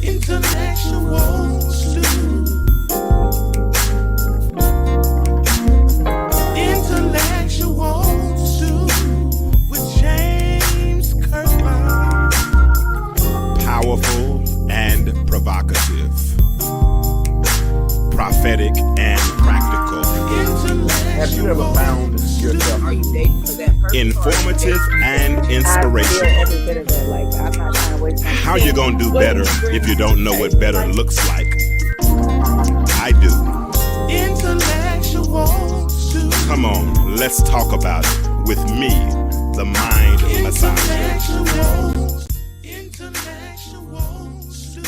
Intellectual stew. Intellectual stew with James Kirkland. Powerful and provocative, prophetic and practical, Have you ever found yourself? Are you dating for that person? informative and I feel inspirational. every bit of it. Like, I'm not trying to waste my How you gonna do better if you don't know what better looks like? I do. Intellectual stew. Come on, let's talk about it with me, the mind massager. Intellectual stew.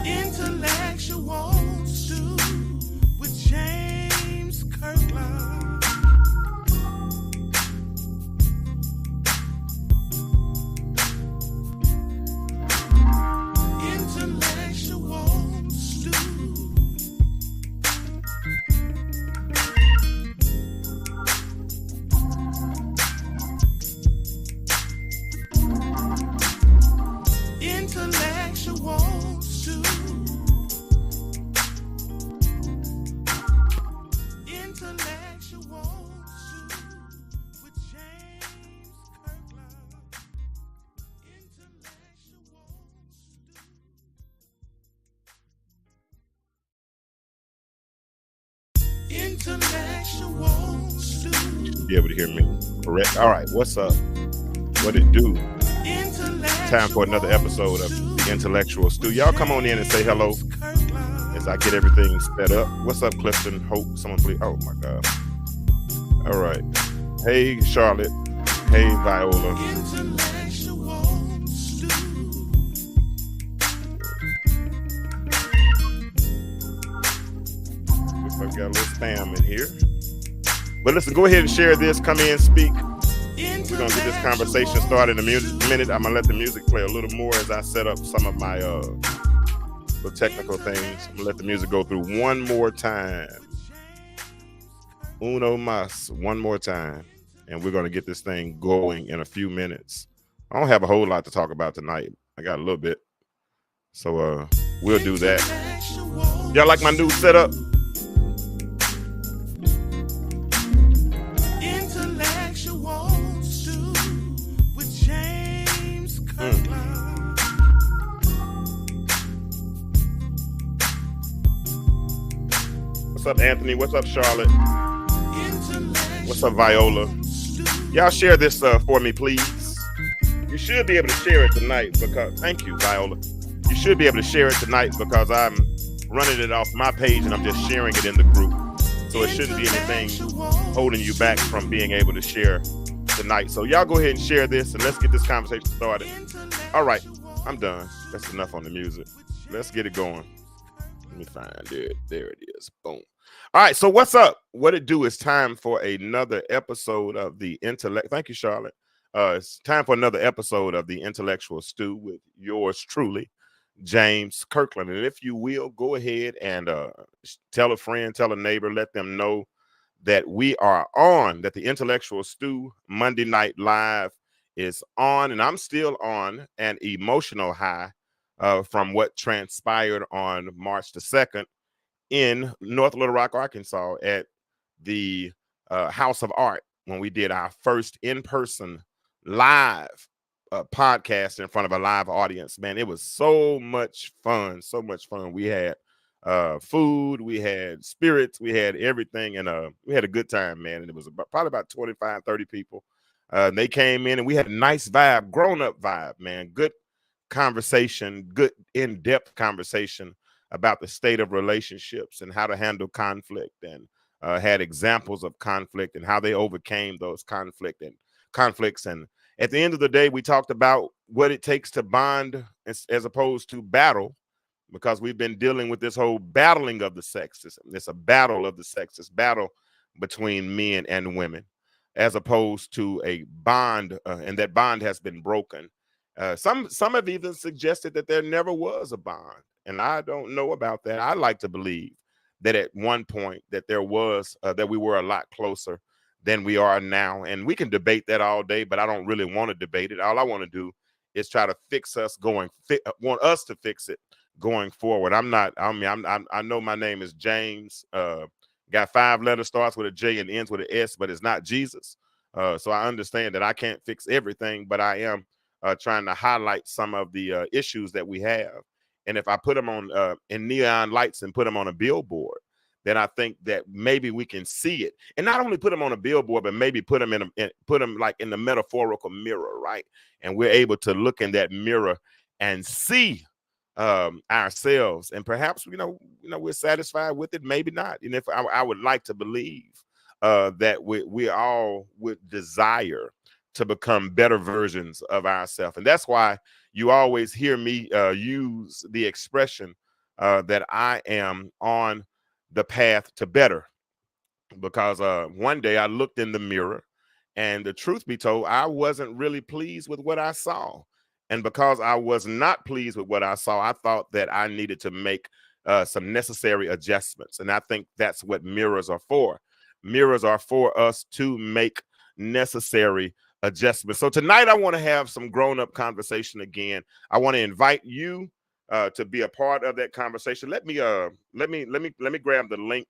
Intellectual stew with James Kirkland. Intellectual stew. Intellectual stew. Intellectual stew with James Kirkland. Intellectual stew. Intellectual stew. Be able to hear me, correct? All right, what's up? What it do? Time for another episode of the Intellectual Stew. Y'all come on in and say hello as I get everything sped up. What's up, Clifton? Hope, someone please. Oh my God. All right. Hey, Charlotte. Hey, Viola. Intellectual stew. Looks like we got a little spam in here. But listen, go ahead and share this. Come in, speak. We're going to get this conversation started in a minute. I'm going to let the music play a little more as I set up some of my little technical things. I'm going to let the music go through one more time. Uno mas, one more time. And we're going to get this thing going in a few minutes. I don't have a whole lot to talk about tonight. I got a little bit. So we'll do that. Y'all like my new setup? Intellectual stew with James Kirkland. What's up, Anthony? What's up, Charlotte? What's up, Viola? Y'all share this for me, please. You should be able to share it tonight because, thank you, Viola. You should be able to share it tonight because I'm running it off my page and I'm just sharing it in the group. So it shouldn't be anything holding you back from being able to share tonight. So y'all go ahead and share this and let's get this conversation started. All right, I'm done. That's enough on the music. Let's get it going. Let me find it. There it is. Boom. All right, so what's up? What it do is time for another episode of the Intellect. Thank you, Charlotte. It's time for another episode of the Intellectual Stew with yours truly, James Kirkland. And if you will, go ahead and tell a friend, tell a neighbor, let them know that we are on, that the Intellectual Stew Monday Night Live is on, and I'm still on an emotional high from what transpired on March the 2nd in North Little Rock, Arkansas at the House of Art when we did our first in-person live podcast in front of a live audience. Man, it was so much fun, so much fun. We had food, we had spirits, we had everything, and we had a good time, man. And it was probably about 25, 30 people. They came in and we had a nice vibe, grown-up vibe, man. Good conversation, good in-depth conversation about the state of relationships and how to handle conflict, and had examples of conflict and how they overcame those conflicts. And at the end of the day, we talked about what it takes to bond as opposed to battle, because we've been dealing with this whole battling of the sexes. It's a battle of the sexes, battle between men and women, as opposed to a bond, and that bond has been broken. Some have even suggested that there never was a bond, and I don't know about that. I like to believe that at one point that there was, that we were a lot closer than we are now. And we can debate that all day, but I don't really want to debate it. All I want to do is try to fix us want us to fix it going forward. I know my name is James, got 5 letters, starts with a J and ends with an S, but it's not Jesus. So I understand that I can't fix everything, but I am trying to highlight some of the issues that we have. And if I put them on in neon lights and put them on a billboard, then I think that maybe we can see it, and not only put them on a billboard, but maybe put them put them like in the metaphorical mirror, right? And we're able to look in that mirror and see ourselves, and perhaps we're satisfied with it, maybe not. And if I would like to believe that we all would desire to become better versions of ourselves, and that's why you always hear me use the expression that I am on the path to better, because one day I looked in the mirror, and the truth be told, I wasn't really pleased with what I saw. And because I was not pleased with what I saw, I thought that I needed to make some necessary adjustments. And I think that's what mirrors are for. Mirrors are for us to make necessary adjustments. So tonight I want to have some grown-up conversation again. I want to invite you to be a part of that conversation. Let me grab the link.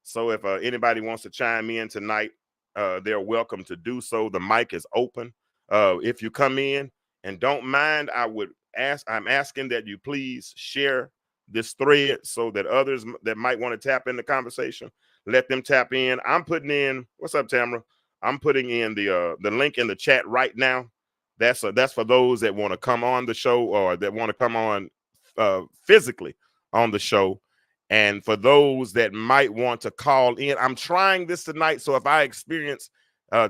So if anybody wants to chime in tonight, they're welcome to do so. The mic is open. If you come in and don't mind, I'm asking that you please share this thread so that others that might want to tap in the conversation, let them tap in. I'm putting in, what's up, Tamara? I'm putting in the link in the chat right now. That's for those that want to come on the show, or that want to come on physically on the show. And for those that might want to call in, I'm trying this tonight. So if I experience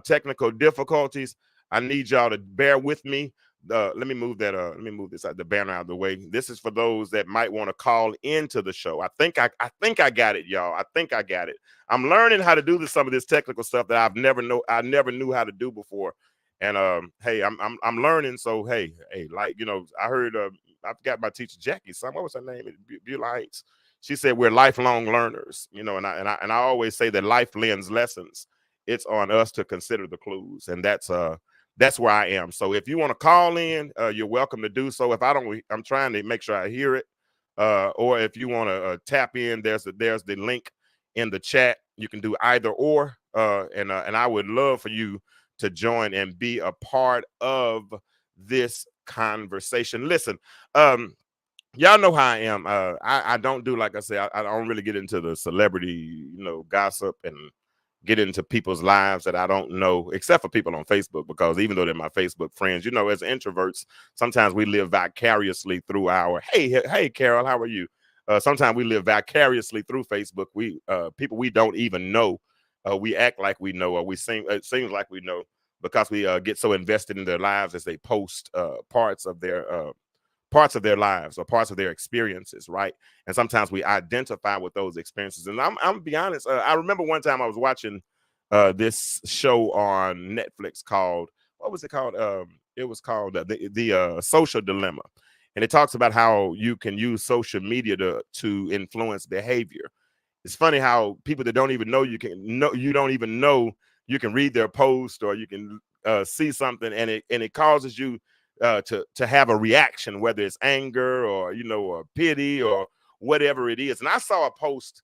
technical difficulties, I need y'all to bear with me. Let me move that. Let me move this the banner out of the way. This is for those that might want to call into the show. I think I got it, y'all. I think I got it. I'm learning how to do some of this technical stuff that I never knew how to do before. And hey, I'm learning. So hey, like I heard I forgot my teacher Jackie. What was her name? Beulah Heights. She said we're lifelong learners, and I always say that life lends lessons. It's on us to consider the clues, and that's where I am. So if you want to call in, you're welcome to do so. If I don't, I'm trying to make sure I hear it. Or if you want to tap in, there's the link in the chat. You can do either or, and I would love for you to join and be a part of this conversation. Listen, y'all know how I am. I don't do, like I say, I don't really get into the celebrity, gossip and get into people's lives that I don't know, except for people on Facebook, because even though they're my Facebook friends, as introverts, sometimes we live vicariously through our, hey, Carol, how are you? Sometimes we live vicariously through Facebook. We people we don't even know, we act like we know, or it seems like we know, because we get so invested in their lives as they post parts of their lives or parts of their experiences, right? And sometimes we identify with those experiences. And I'm gonna be honest, I remember one time I was watching this show on Netflix called, what was it called? It was called the Social Dilemma. And it talks about how you can use social media to influence behavior. It's funny how people that don't even know you don't even know you can read their post, or you can see something, and it causes you to have a reaction, whether it's anger or or pity or whatever it is. And I saw a post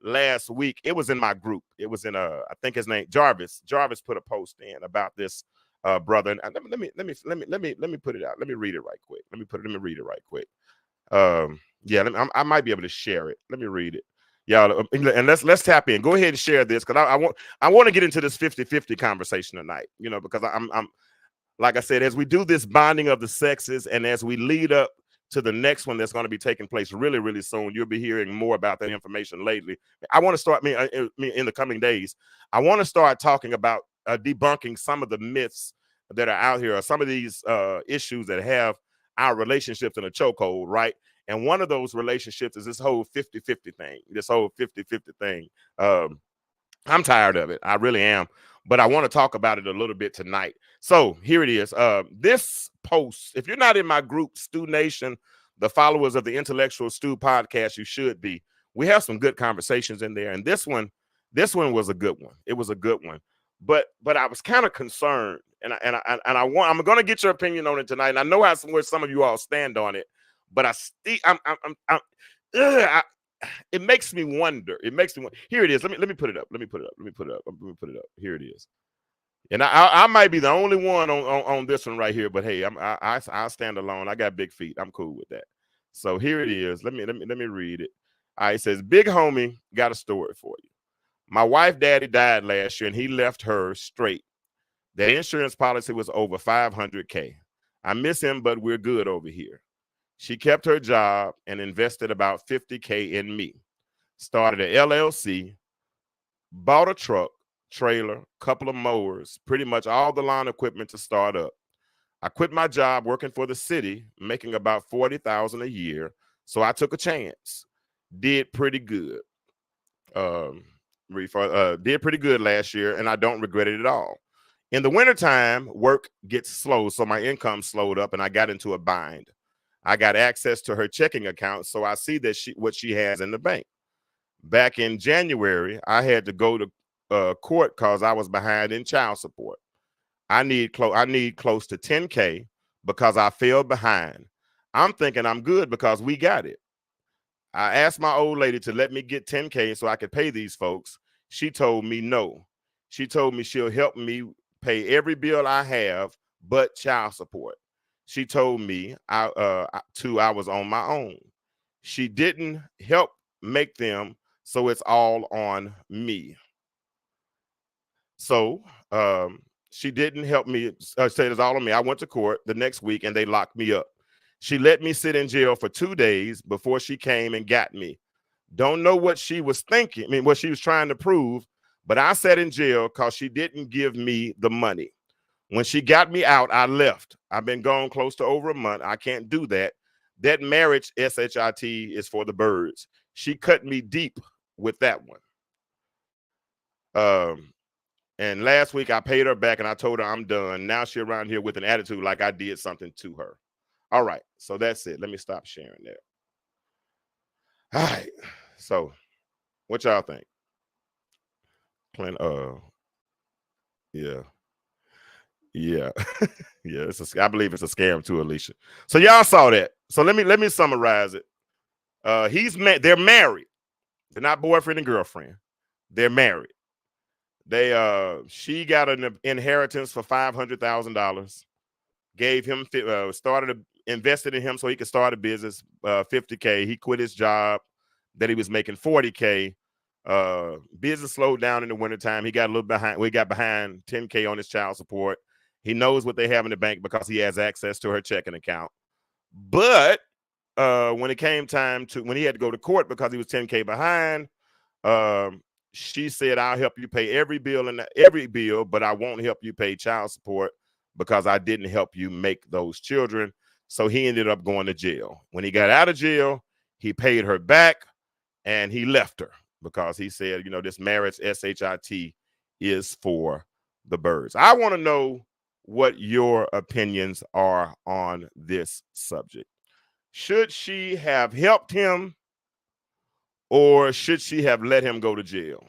last week. It was in my group. It was in I think his name Jarvis. Jarvis put a post in about this brother. And let me put it out. Let me read it right quick. Let me read it right quick. Yeah, I might be able to share it. Let me read it. Y'all, and let's tap in. Go ahead and share this, because I want to get into this 50-50 conversation tonight. Because I'm like I said, as we do this bonding of the sexes, and as we lead up to the next one that's going to be taking place really, really soon, you'll be hearing more about that information lately. I want to start in the coming days. I want to start talking about debunking some of the myths that are out here, or some of these issues that have our relationships in a chokehold, right? And one of those relationships is this whole 50-50 thing, this whole 50-50 thing. I'm tired of it. I really am. But I want to talk about it a little bit tonight. So here it is. This post, if you're not in my group, Stu Nation, the followers of the Intellectual Stu podcast, you should be. We have some good conversations in there. And this one was a good one. It was a good one. but I was kind of concerned, and I'm going to get your opinion on it tonight. And I know where some of you all stand on it, but it makes me wonder. It makes me wonder. Here it is. Let me put it up. Let me put it up. Here it is. And I might be the only one on this one right here, but hey, I stand alone. I got big feet. I'm cool with that. So here it is. Let me read it. All right, it says, "Big homie, got a story for you. My wife daddy died last year and he left her straight. The insurance policy was over $500K. I miss him, but we're good over here. She kept her job and invested about $50K in me. Started an LLC, bought a truck, trailer, couple of mowers, pretty much all the lawn equipment to start up. I quit my job working for the city, making about $40,000 a year, so I took a chance. Did pretty good. Did pretty good last year, and I don't regret it at all. In the wintertime, work gets slow, so my income slowed up, and I got into a bind. I got access to her checking account, so I see that what she has in the bank. Back in January, I had to go to court because I was behind in child support. I need close to $10K because I fell behind. I'm thinking I'm good because we got it. I asked my old lady to let me get $10K so I could pay these folks. She told me no. She told me she'll help me pay every bill I have but child support. She told me I was on my own. She didn't help make them, so it's all on me. So she didn't help me, say it's all on me. I went to court the next week and they locked me up. She let me sit in jail for 2 days before she came and got me. Don't know what she was thinking, what she was trying to prove, but I sat in jail because she didn't give me the money. When she got me out, I left. I've been gone close to over a month. I can't do that. That marriage, SHIT, is for the birds. She cut me deep with that one. And last week I paid her back and I told her I'm done. Now she's around here with an attitude like I did something to her. All right, so that's it. Let me stop sharing that. All right, so what y'all think? Yeah. Yeah. Yeah, I believe it's a scam too, Alicia. So y'all saw that. So let me summarize it. They're married. They're not boyfriend and girlfriend. They're married. She got an inheritance for $500,000. Gave him invested in him so he could start a business, $50K. He quit his job that he was making $40K. Business slowed down in the wintertime. He got a little behind. We got behind $10K on his child support. He knows what they have in the bank because he has access to her checking account. But when it came time when he had to go to court because he was $10K behind, she said, "I'll help you pay every bill, but I won't help you pay child support because I didn't help you make those children." So he ended up going to jail. When he got out of jail, he paid her back and he left her because he said, this marriage, SHIT, is for the birds. I want to know what your opinions are on this subject. Should she have helped him or should she have let him go to jail?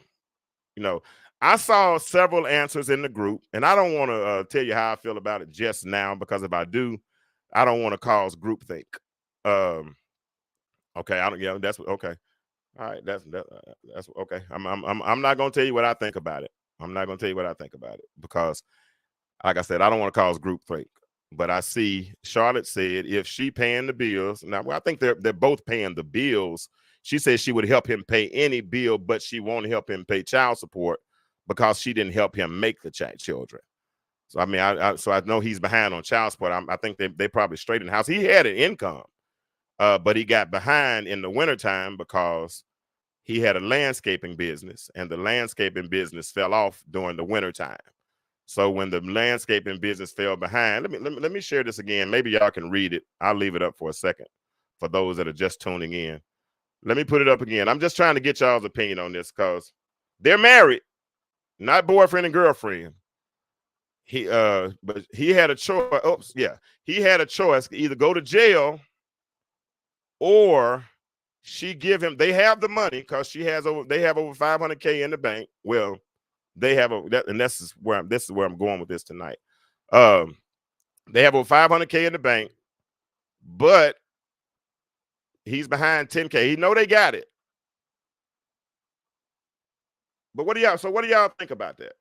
I saw several answers in the group, and I don't want to tell you how I feel about it just now, because if I do, I don't want to cause groupthink. Okay, that's okay. All right, that's okay. I'm not gonna tell you what I think about it. I'm not gonna tell you what I think about it because, like I said, I don't want to cause groupthink. But I see Charlotte said if she paying the bills, now I think they're both paying the bills. She said she would help him pay any bill, but she won't help him pay child support because she didn't help him make the children. So I mean, I know he's behind on child support. I think they probably straight in the house. He had an income, but he got behind in the wintertime because he had a landscaping business, and the landscaping business fell off during the wintertime. So when the landscaping business fell behind, let me share this again. Maybe y'all can read it. I'll leave it up for a second for those that are just tuning in. Let me put it up again. I'm just trying to get y'all's opinion on this because they're married, not boyfriend and girlfriend. But he had a choice. He had a choice: either go to jail or she give him. They have the money because they have over $500K in the bank. Well, They have and this is where I'm going with this tonight. They have over 500K in the bank, but he's behind 10K. He know they got it. But what do y'all think about that?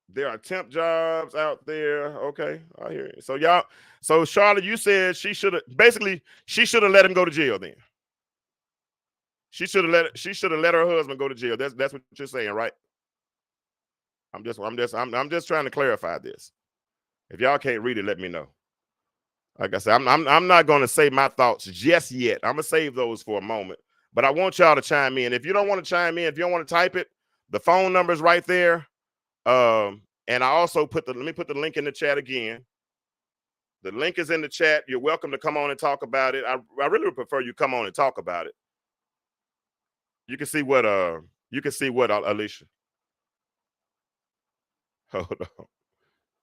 There are temp jobs out there. Okay, I hear you. So Charlotte, you said she should have let him go to jail then. She should have let her husband go to jail. That's what you're saying, right? I'm just trying to clarify this. If y'all can't read it, let me know. Like I said, I'm not going to say my thoughts just yet. I'm gonna save those for a moment. But I want y'all to chime in. If you don't want to chime in, if you don't want to type it, the phone number is right there. And I also let me put the link in the chat again. The link is in the chat. You're welcome to come on and talk about it. I really would prefer you come on and talk about it. You can see what Alicia. Hold on.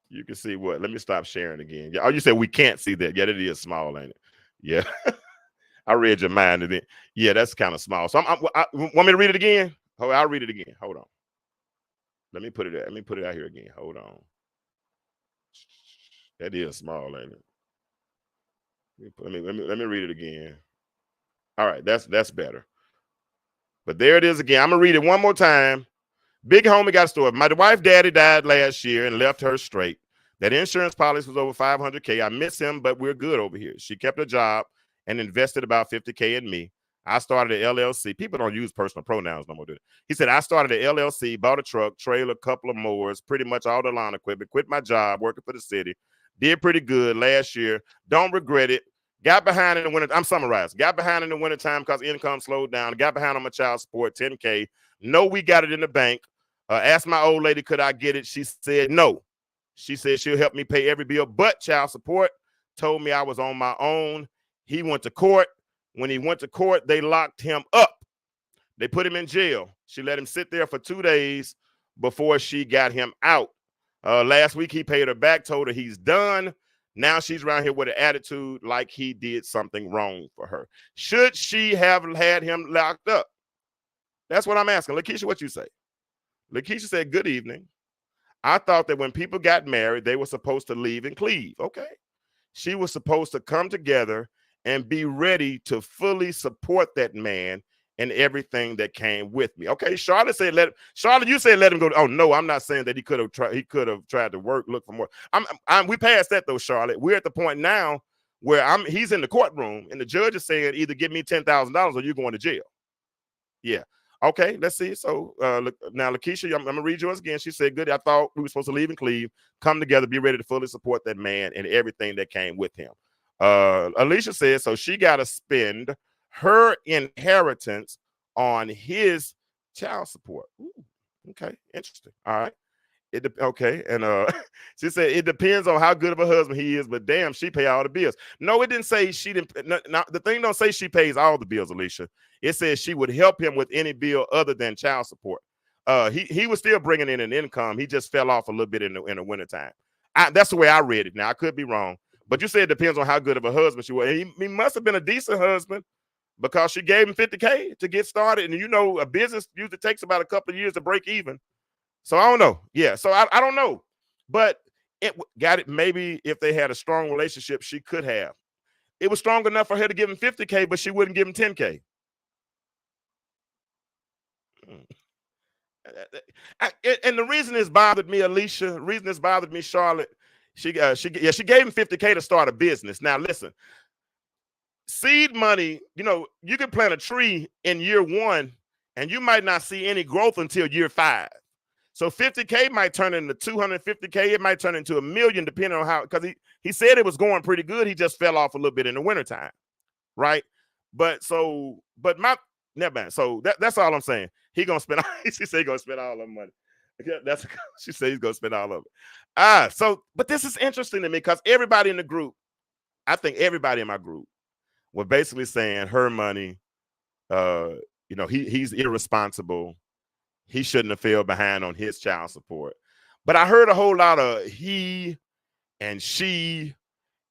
You can see what. Let me stop sharing again. Yeah. Oh, you said we can't see that. Yeah, it is small, ain't it? Yeah. I read your mind. And then, yeah, that's kind of small. So I want me to read it again? Oh, I'll read it again. Hold on. Let me put it out here again. Hold on. That is small, ain't it? Let me read it again. All right, that's better. But there it is again. I'm gonna read it one more time. Big homie got a story. My wife daddy died last year and left her straight. That insurance policy was over 500K. I miss him, but we're good over here. She kept her job and invested about 50K in me. I started an LLC. People don't use personal pronouns no more, do they? He said, I started an LLC, bought a truck, trailer, couple of mowers, pretty much all the lawn equipment, quit my job working for the city. Did pretty good last year. Don't regret it. Got behind in the winter. I'm summarizing. Got behind in the wintertime because income slowed down. Got behind on my child support, 10K. No, we got it in the bank. Asked my old lady, could I get it? She said no. She said she'll help me pay every bill but child support. Told me I was on my own. He went to court. When he went to court, they locked him up. They put him in jail. She let him sit there for 2 days before she got him out. Last week, he paid her back, told her he's done. Now she's around here with an attitude like he did something wrong for her. Should she have had him locked up? That's what I'm asking. Lakeisha, what you say? Lakeisha said, good evening. I thought that when people got married, they were supposed to leave and cleave. Okay. She was supposed to come together and be ready to fully support that man and everything that came with me. Okay, Charlotte said, Charlotte, you said let him go. Oh no, I'm not saying that he could have tried to look for more. We passed that though, Charlotte. We're at the point now where he's in the courtroom and the judge is saying either give me $10,000 or you're going to jail. Yeah. Okay, let's see. So now Lakeisha, I'm gonna read yours again. She said, good. I thought we were supposed to leave and cleave, come together, be ready to fully support that man and everything that came with him. Alicia said, so she got to spend her inheritance on his child support. Ooh, okay, interesting. All right. Okay, and she said it depends on how good of a husband he is, but damn, she pay all the bills. No, it didn't say she didn't. No, the thing don't say she pays all the bills, Alicia. It says she would help him with any bill other than child support. He was still bringing in an income. He just fell off a little bit in the wintertime. That's the way I read it. Now I could be wrong, but you said it depends on how good of a husband she was. He must have been a decent husband because she gave him 50K to get started, and you know a business usually takes about a couple of years to break even. So I don't know. Yeah. So I don't know, but it got it. Maybe if they had a strong relationship, she could have. It was strong enough for her to give him 50K, but she wouldn't give him 10K. And the reason this bothered me, Alicia, the reason this bothered me, Charlotte, she gave him 50K to start a business. Now listen, seed money, you know, you can plant a tree in year 1 and you might not see any growth until year 5. So 50K might turn into 250K. It might turn into $1 million, depending on how, because he said it was going pretty good. He just fell off a little bit in the wintertime, right? So that's all I'm saying. He gonna spend. She said he gonna spend all the money. She said he's gonna spend all of it. But this is interesting to me because everybody in the group, I think everybody in my group, were basically saying her money. He's irresponsible. He shouldn't have fell behind on his child support. But I heard a whole lot of he and she,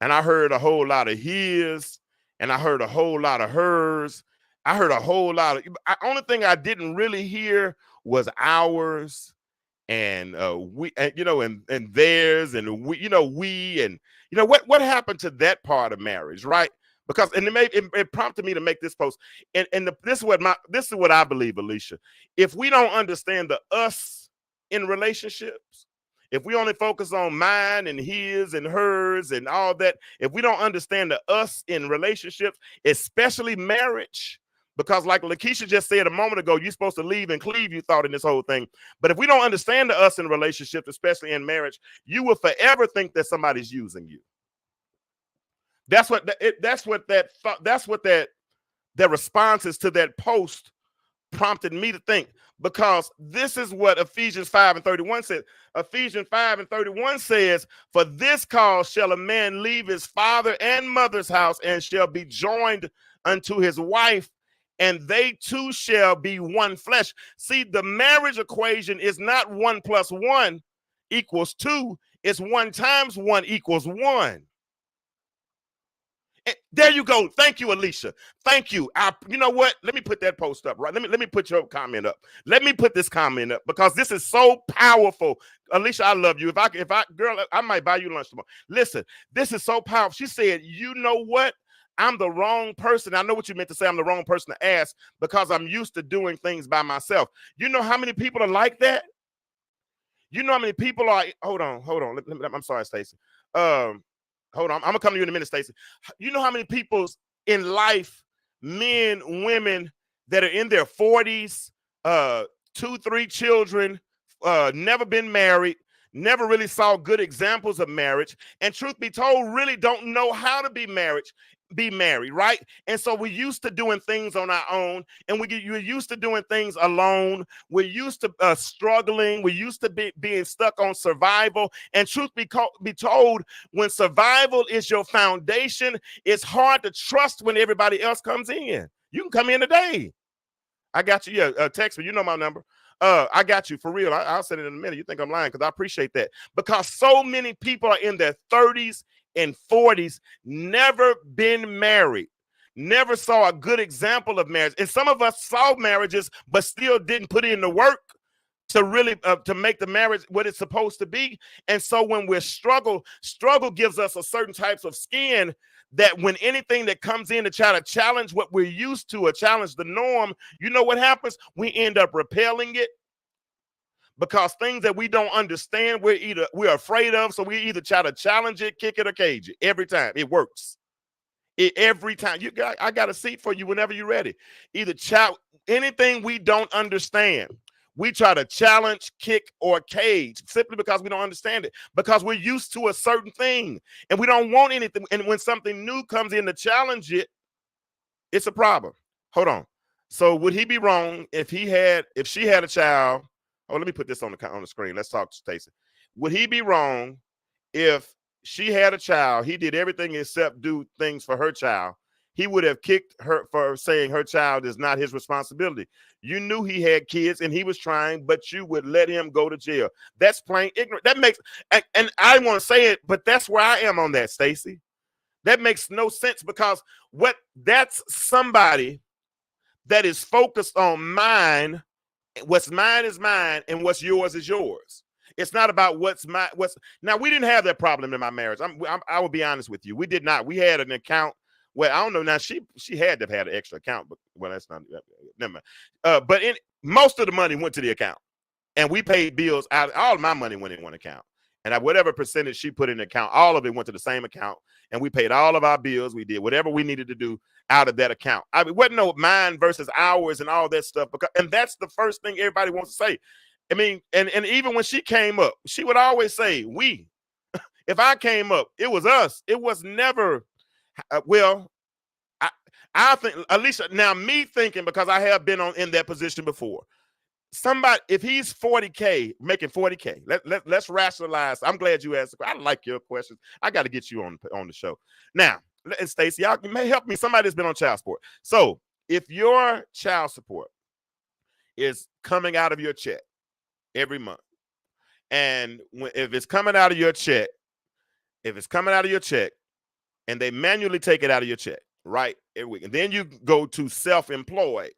and I heard a whole lot of his, and I heard a whole lot of hers. I heard a whole lot of, only thing I didn't really hear was ours and we, and, you know, and theirs, and we, you know, we, and you know what happened to that part of marriage, right? Because and it prompted me to make this post, and this is what I believe, Alicia. If we don't understand the us in relationships, if we only focus on mine and his and hers and all that, if we don't understand the us in relationships, especially marriage, because like Lakeisha just said a moment ago, you're supposed to leave and cleave, you thought, in this whole thing. But if we don't understand the us in relationships, especially in marriage, you will forever think that somebody's using you. That's what that responses to that post prompted me to think, because this is what Ephesians 5:31 says. Ephesians 5:31 says, "For this cause shall a man leave his father and mother's house, and shall be joined unto his wife, and they two shall be one flesh." See, the marriage equation is not 1 + 1 = 2. It's 1 × 1 = 1. There you go. Thank you, Alicia. Thank you. You know what? Let me put that post up, right? Let me put your comment up. Let me put this comment up, because this is so powerful. Alicia, I love you. If I girl, I might buy you lunch tomorrow. Listen, this is so powerful. She said, "You know what? I'm the wrong person." I know what you meant to say. I'm the wrong person to ask, because I'm used to doing things by myself. You know how many people are like that? You know how many people are? Hold on. I'm sorry, Stacey. Hold on. I'm gonna come to you in a minute, Stacey. You know how many people in life, men, women, that are in their 40s, 2, 3 children, never been married, never really saw good examples of marriage, and truth be told, really don't know how to be married, right? And so we're used to doing things on our own, and you're used to doing things alone. We're used to struggling. We're used to being stuck on survival. And truth be told, when survival is your foundation, it's hard to trust when everybody else comes in. You can come in today. I got you. Yeah, text me. You know my number. I got you for real. I'll send it in a minute. You think I'm lying? Because I appreciate that. Because so many people are in their 30s and 40s, never been married, never saw a good example of marriage. And some of us saw marriages, but still didn't put in the work to really to make the marriage what it's supposed to be. And so when we're struggle gives us a certain types of skin, that when anything that comes in to try to challenge what we're used to or challenge the norm, you know what happens? We end up repelling it, because things that we don't understand, we're afraid of. So we either try to challenge it, kick it, or cage it. Every time it works. Every time. I got a seat for you whenever you're ready. Either anything we don't understand, we try to challenge, kick, or cage, simply because we don't understand it, because we're used to a certain thing and we don't want anything. And when something new comes in to challenge it, it's a problem. Hold on. So would he be wrong if she had a child? Oh, let me put this on the screen. Let's talk to Stacey. Would he be wrong if she had a child? He did everything except do things for her child. He would have kicked her for saying her child is not his responsibility. You knew he had kids and he was trying, but you would let him go to jail. That's plain ignorant. That makes, and I want to say it, but that's where I am on that, Stacey. That makes no sense, because that's somebody that is focused on mine. What's mine is mine, and what's yours is yours. It's not about now. We didn't have that problem in my marriage. I will be honest with you. We did not. We had an account. Well, I don't know. Now she had to have had an extra account, but that's not. Never mind. But most of the money went to the account, and we paid bills out. All of my money went in one account, and whatever percentage she put in the account, all of it went to the same account, and we paid all of our bills. We did whatever we needed to do out of that account. I mean, it wasn't no mine versus ours and all that stuff, and that's the first thing everybody wants to say. I mean, and even when she came up, she would always say we. If I came up, it was us. It was never. Well, I think, Alicia. Now, me thinking, because I have been in that position before. Somebody, if he's 40K, making 40K, let's rationalize. I'm glad you asked. I like your questions. I got to get you on the show now. And Stacey, y'all may help me. Somebody that's been on child support. So if your child support is coming out of your check every month, and if it's coming out of your check, and they manually take it out of your check, right, every week, and then you go to self-employed,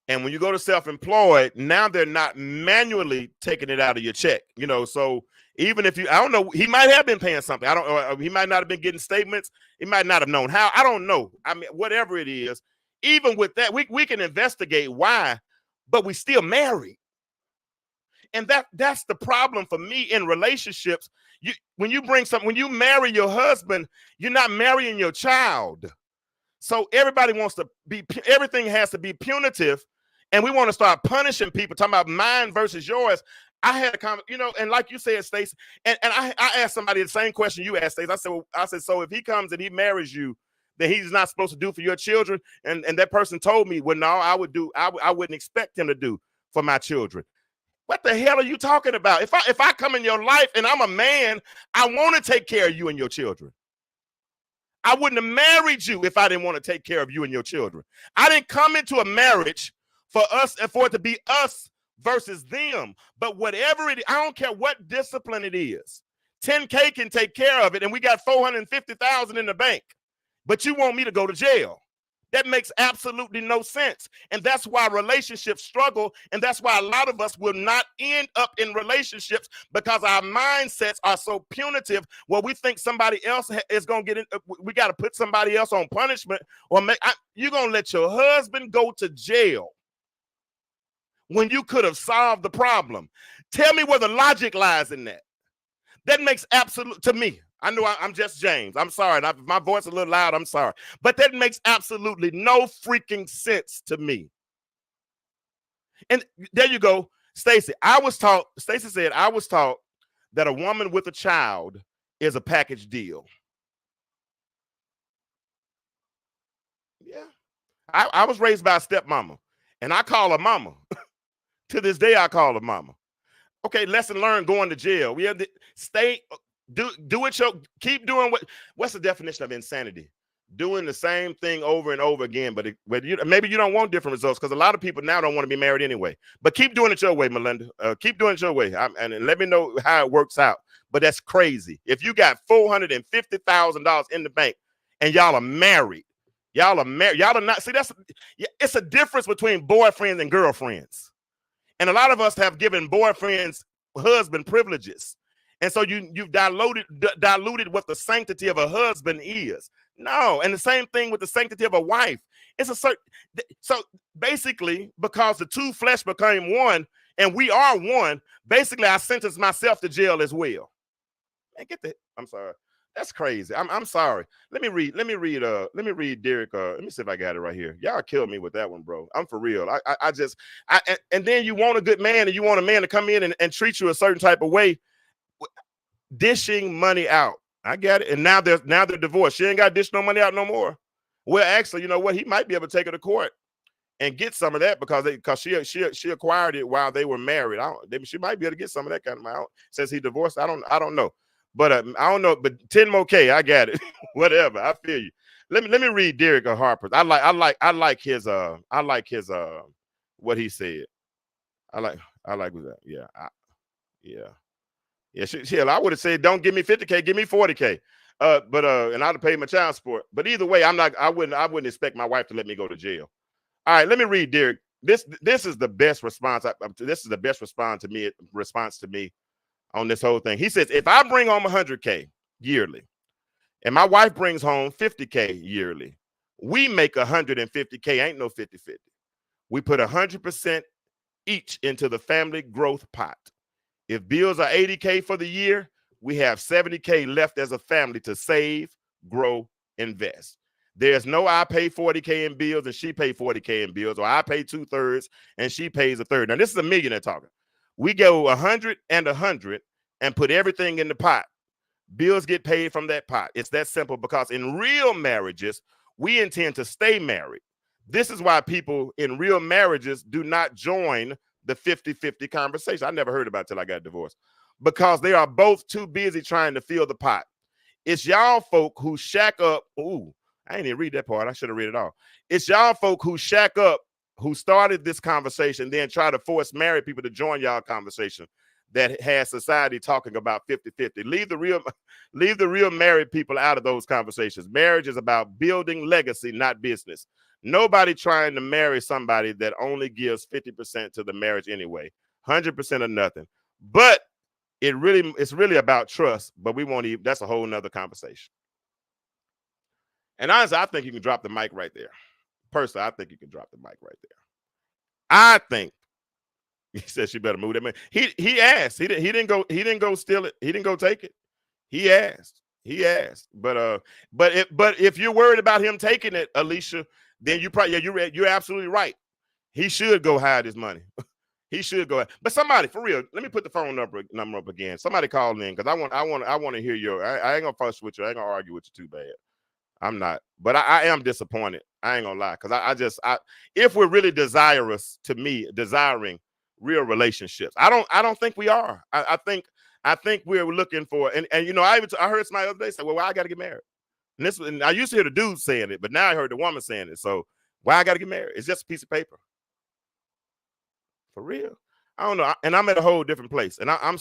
And when you go to self-employed, now they're not manually taking it out of your check. You know, so even if I don't know, he might have been paying something. I don't know. He might not have been getting statements. He might not have known how. I don't know. I mean, whatever it is, even with that, we can investigate why, but we still married. And that's the problem for me in relationships. When you marry your husband, you're not marrying your child. So everybody wants to be, everything has to be punitive. And we want to start punishing people, talking about mine versus yours. I had a comment, you know, and like you said, Stacey, and I asked somebody the same question you asked, Stacey. I said, so if he comes and he marries you, then he's not supposed to do for your children. And that person told me, well, no, I wouldn't expect him to do for my children. What the hell are you talking about? If I come in your life and I'm a man, I want to take care of you and your children. I wouldn't have married you if I didn't want to take care of you and your children. I didn't come into a marriage for us and for it to be us versus them. But whatever it is, I don't care what discipline it is. 10K can take care of it, and we got 450,000 in the bank. But you want me to go to jail. That makes absolutely no sense. And that's why relationships struggle. And that's why a lot of us will not end up in relationships, because our mindsets are so punitive where we think somebody else is going to get in. We got to put somebody else on punishment, or you're going to let your husband go to jail when you could have solved the problem. Tell me where the logic lies in that. That makes to me. I know I'm just James. I'm sorry. My voice is a little loud. I'm sorry. But that makes absolutely no freaking sense to me. And there you go. Stacey said, I was taught that a woman with a child is a package deal. Yeah. I was raised by a stepmama, and I call her mama. To this day, I call her mama. Okay, lesson learned, going to jail. We have to keep doing what's the definition of insanity? Doing the same thing over and over again, but maybe you don't want different results, because a lot of people now don't want to be married anyway. But keep doing it your way, Melinda. Keep doing it your way, and let me know how it works out. But that's crazy. If you got $450,000 in the bank and y'all are married, y'all are not. See, it's a difference between boyfriends and girlfriends. And a lot of us have given boyfriends husband privileges. And so you've diluted what the sanctity of a husband is. No, and the same thing with the sanctity of a wife. So basically, because the two flesh became one, and we are one, basically I sentence myself to jail as well. Man, I'm sorry. That's crazy. I'm sorry. Let me read Derek. Let me see if I got it right here. Y'all killed me with that one, bro. I'm for real. And then you want a good man, and you want a man to come in and treat you a certain type of way, dishing money out. I got it. And now they're divorced. She ain't got to dish no money out no more. Well, actually, you know what? He might be able to take her to court and get some of that, because she acquired it while they were married. She might be able to get some of that kind of amount since he divorced. I don't know. But I don't know. But 10 more K, I got it. Whatever. I feel you. Let me read Derek Harper. I like his what he said. I like that. Yeah. Yeah. I would have said, don't give me 50K, give me 40K. And I'd have paid my child support. But either way, I wouldn't expect my wife to let me go to jail. All right, let me read Derek. This is the best response. This is the best response to me on this whole thing. He says, if I bring home 100K yearly and my wife brings home 50K yearly, we make 150K. Ain't no 50-50. We put 100% each into the family growth pot. If bills are 80K for the year, we have 70K left as a family to save, grow, invest. There's no I pay 40K in bills and she pay 40K in bills, or I pay 2/3 and she pays 1/3. Now, this is a millionaire talking. We go 100 and 100 and put everything in the pot. Bills get paid from that pot. It's that simple, because in real marriages, we intend to stay married. This is why people in real marriages do not join the 50-50 conversation. I never heard about it till I got divorced, because they are both too busy trying to fill the pot. It's y'all folk who shack up. Ooh, I didn't even read that part. I should have read it all. It's y'all folk who shack up, who started this conversation, then try to force married people to join y'all conversation. that has society talking about 50-50. Leave the real married people out of those conversations. Marriage is about building legacy, not business. Nobody trying to marry somebody that only gives 50% to the marriage anyway. 100% or nothing. But it's really about trust, but we won't even, that's a whole nother conversation. And honestly, I think you can drop the mic right there. Personally, I think you can drop the mic right there. I think he said she better move that man. He asked. He didn't go steal it. He didn't go take it. He asked. But if you're worried about him taking it, Alicia, then you're absolutely right. He should go hide his money. He should go. But somebody, for real, let me put the phone number up again. Somebody call in because I want to hear your. I ain't gonna fuss with you. I ain't gonna argue with you too bad. I'm not, but I am disappointed. I ain't gonna lie, because if we're really desiring real relationships, I don't think we are. I think we're looking for, and I heard somebody the other day say, well, why I got to get married? And I used to hear the dude saying it, but now I heard the woman saying it. So why I got to get married? It's just a piece of paper. For real, I don't know. And I'm at a whole different place, and I'm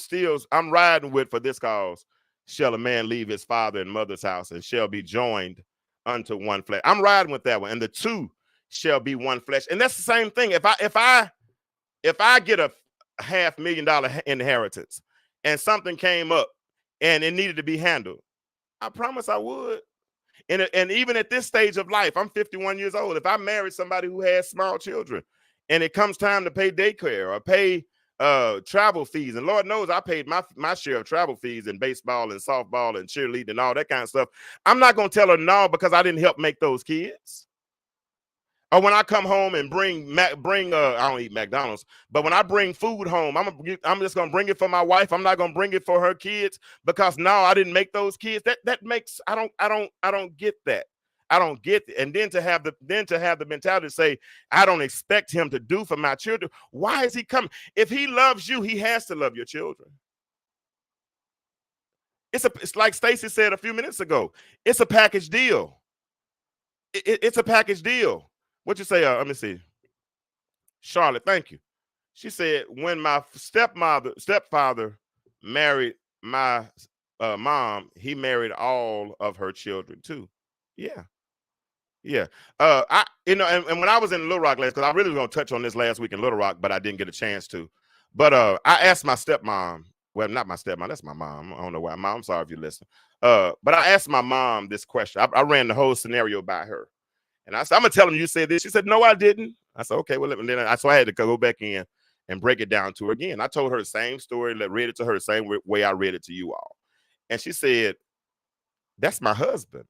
riding with, for this cause, shall a man leave his father and mother's house and shall be joined unto one flesh. I'm riding with that one, and the two shall be one flesh. And that's the same thing. If I get a $500,000 inheritance and something came up and it needed to be handled, I promise I would. And even at this stage of life, I'm 51 years old. If I married somebody who has small children and it comes time to pay daycare or pay travel fees, and Lord knows I paid my share of travel fees in baseball and softball and cheerleading and all that kind of stuff, I'm not going to tell her no because I didn't help make those kids. Or when I come home and bring I don't eat McDonald's, but when I bring food home, I'm just going to bring it for my wife. I'm not going to bring it for her kids because no, I didn't make those kids. That makes, I don't get that. I don't get it. And then to have the mentality to say, I don't expect him to do for my children. Why is he coming? If he loves you, he has to love your children. It's like Stacy said a few minutes ago. It's a package deal. It's a package deal. What you say? Let me see. Charlotte, thank you. She said, when my stepfather married my mom, he married all of her children too. Yeah. Yeah. And when I was in Little Rock last, because I really was going to touch on this last week in Little Rock, but I didn't get a chance to. But I asked my stepmom, well, not my stepmom, that's my mom. I don't know why. Mom, I'm sorry if you listen. But I asked my mom this question. I ran the whole scenario by her. And I said, I'm going to tell him you said this. She said, no, I didn't. I said, okay, well, so I had to go back in and break it down to her again. I told her the same story, read it to her the same way I read it to you all. And she said, that's my husband.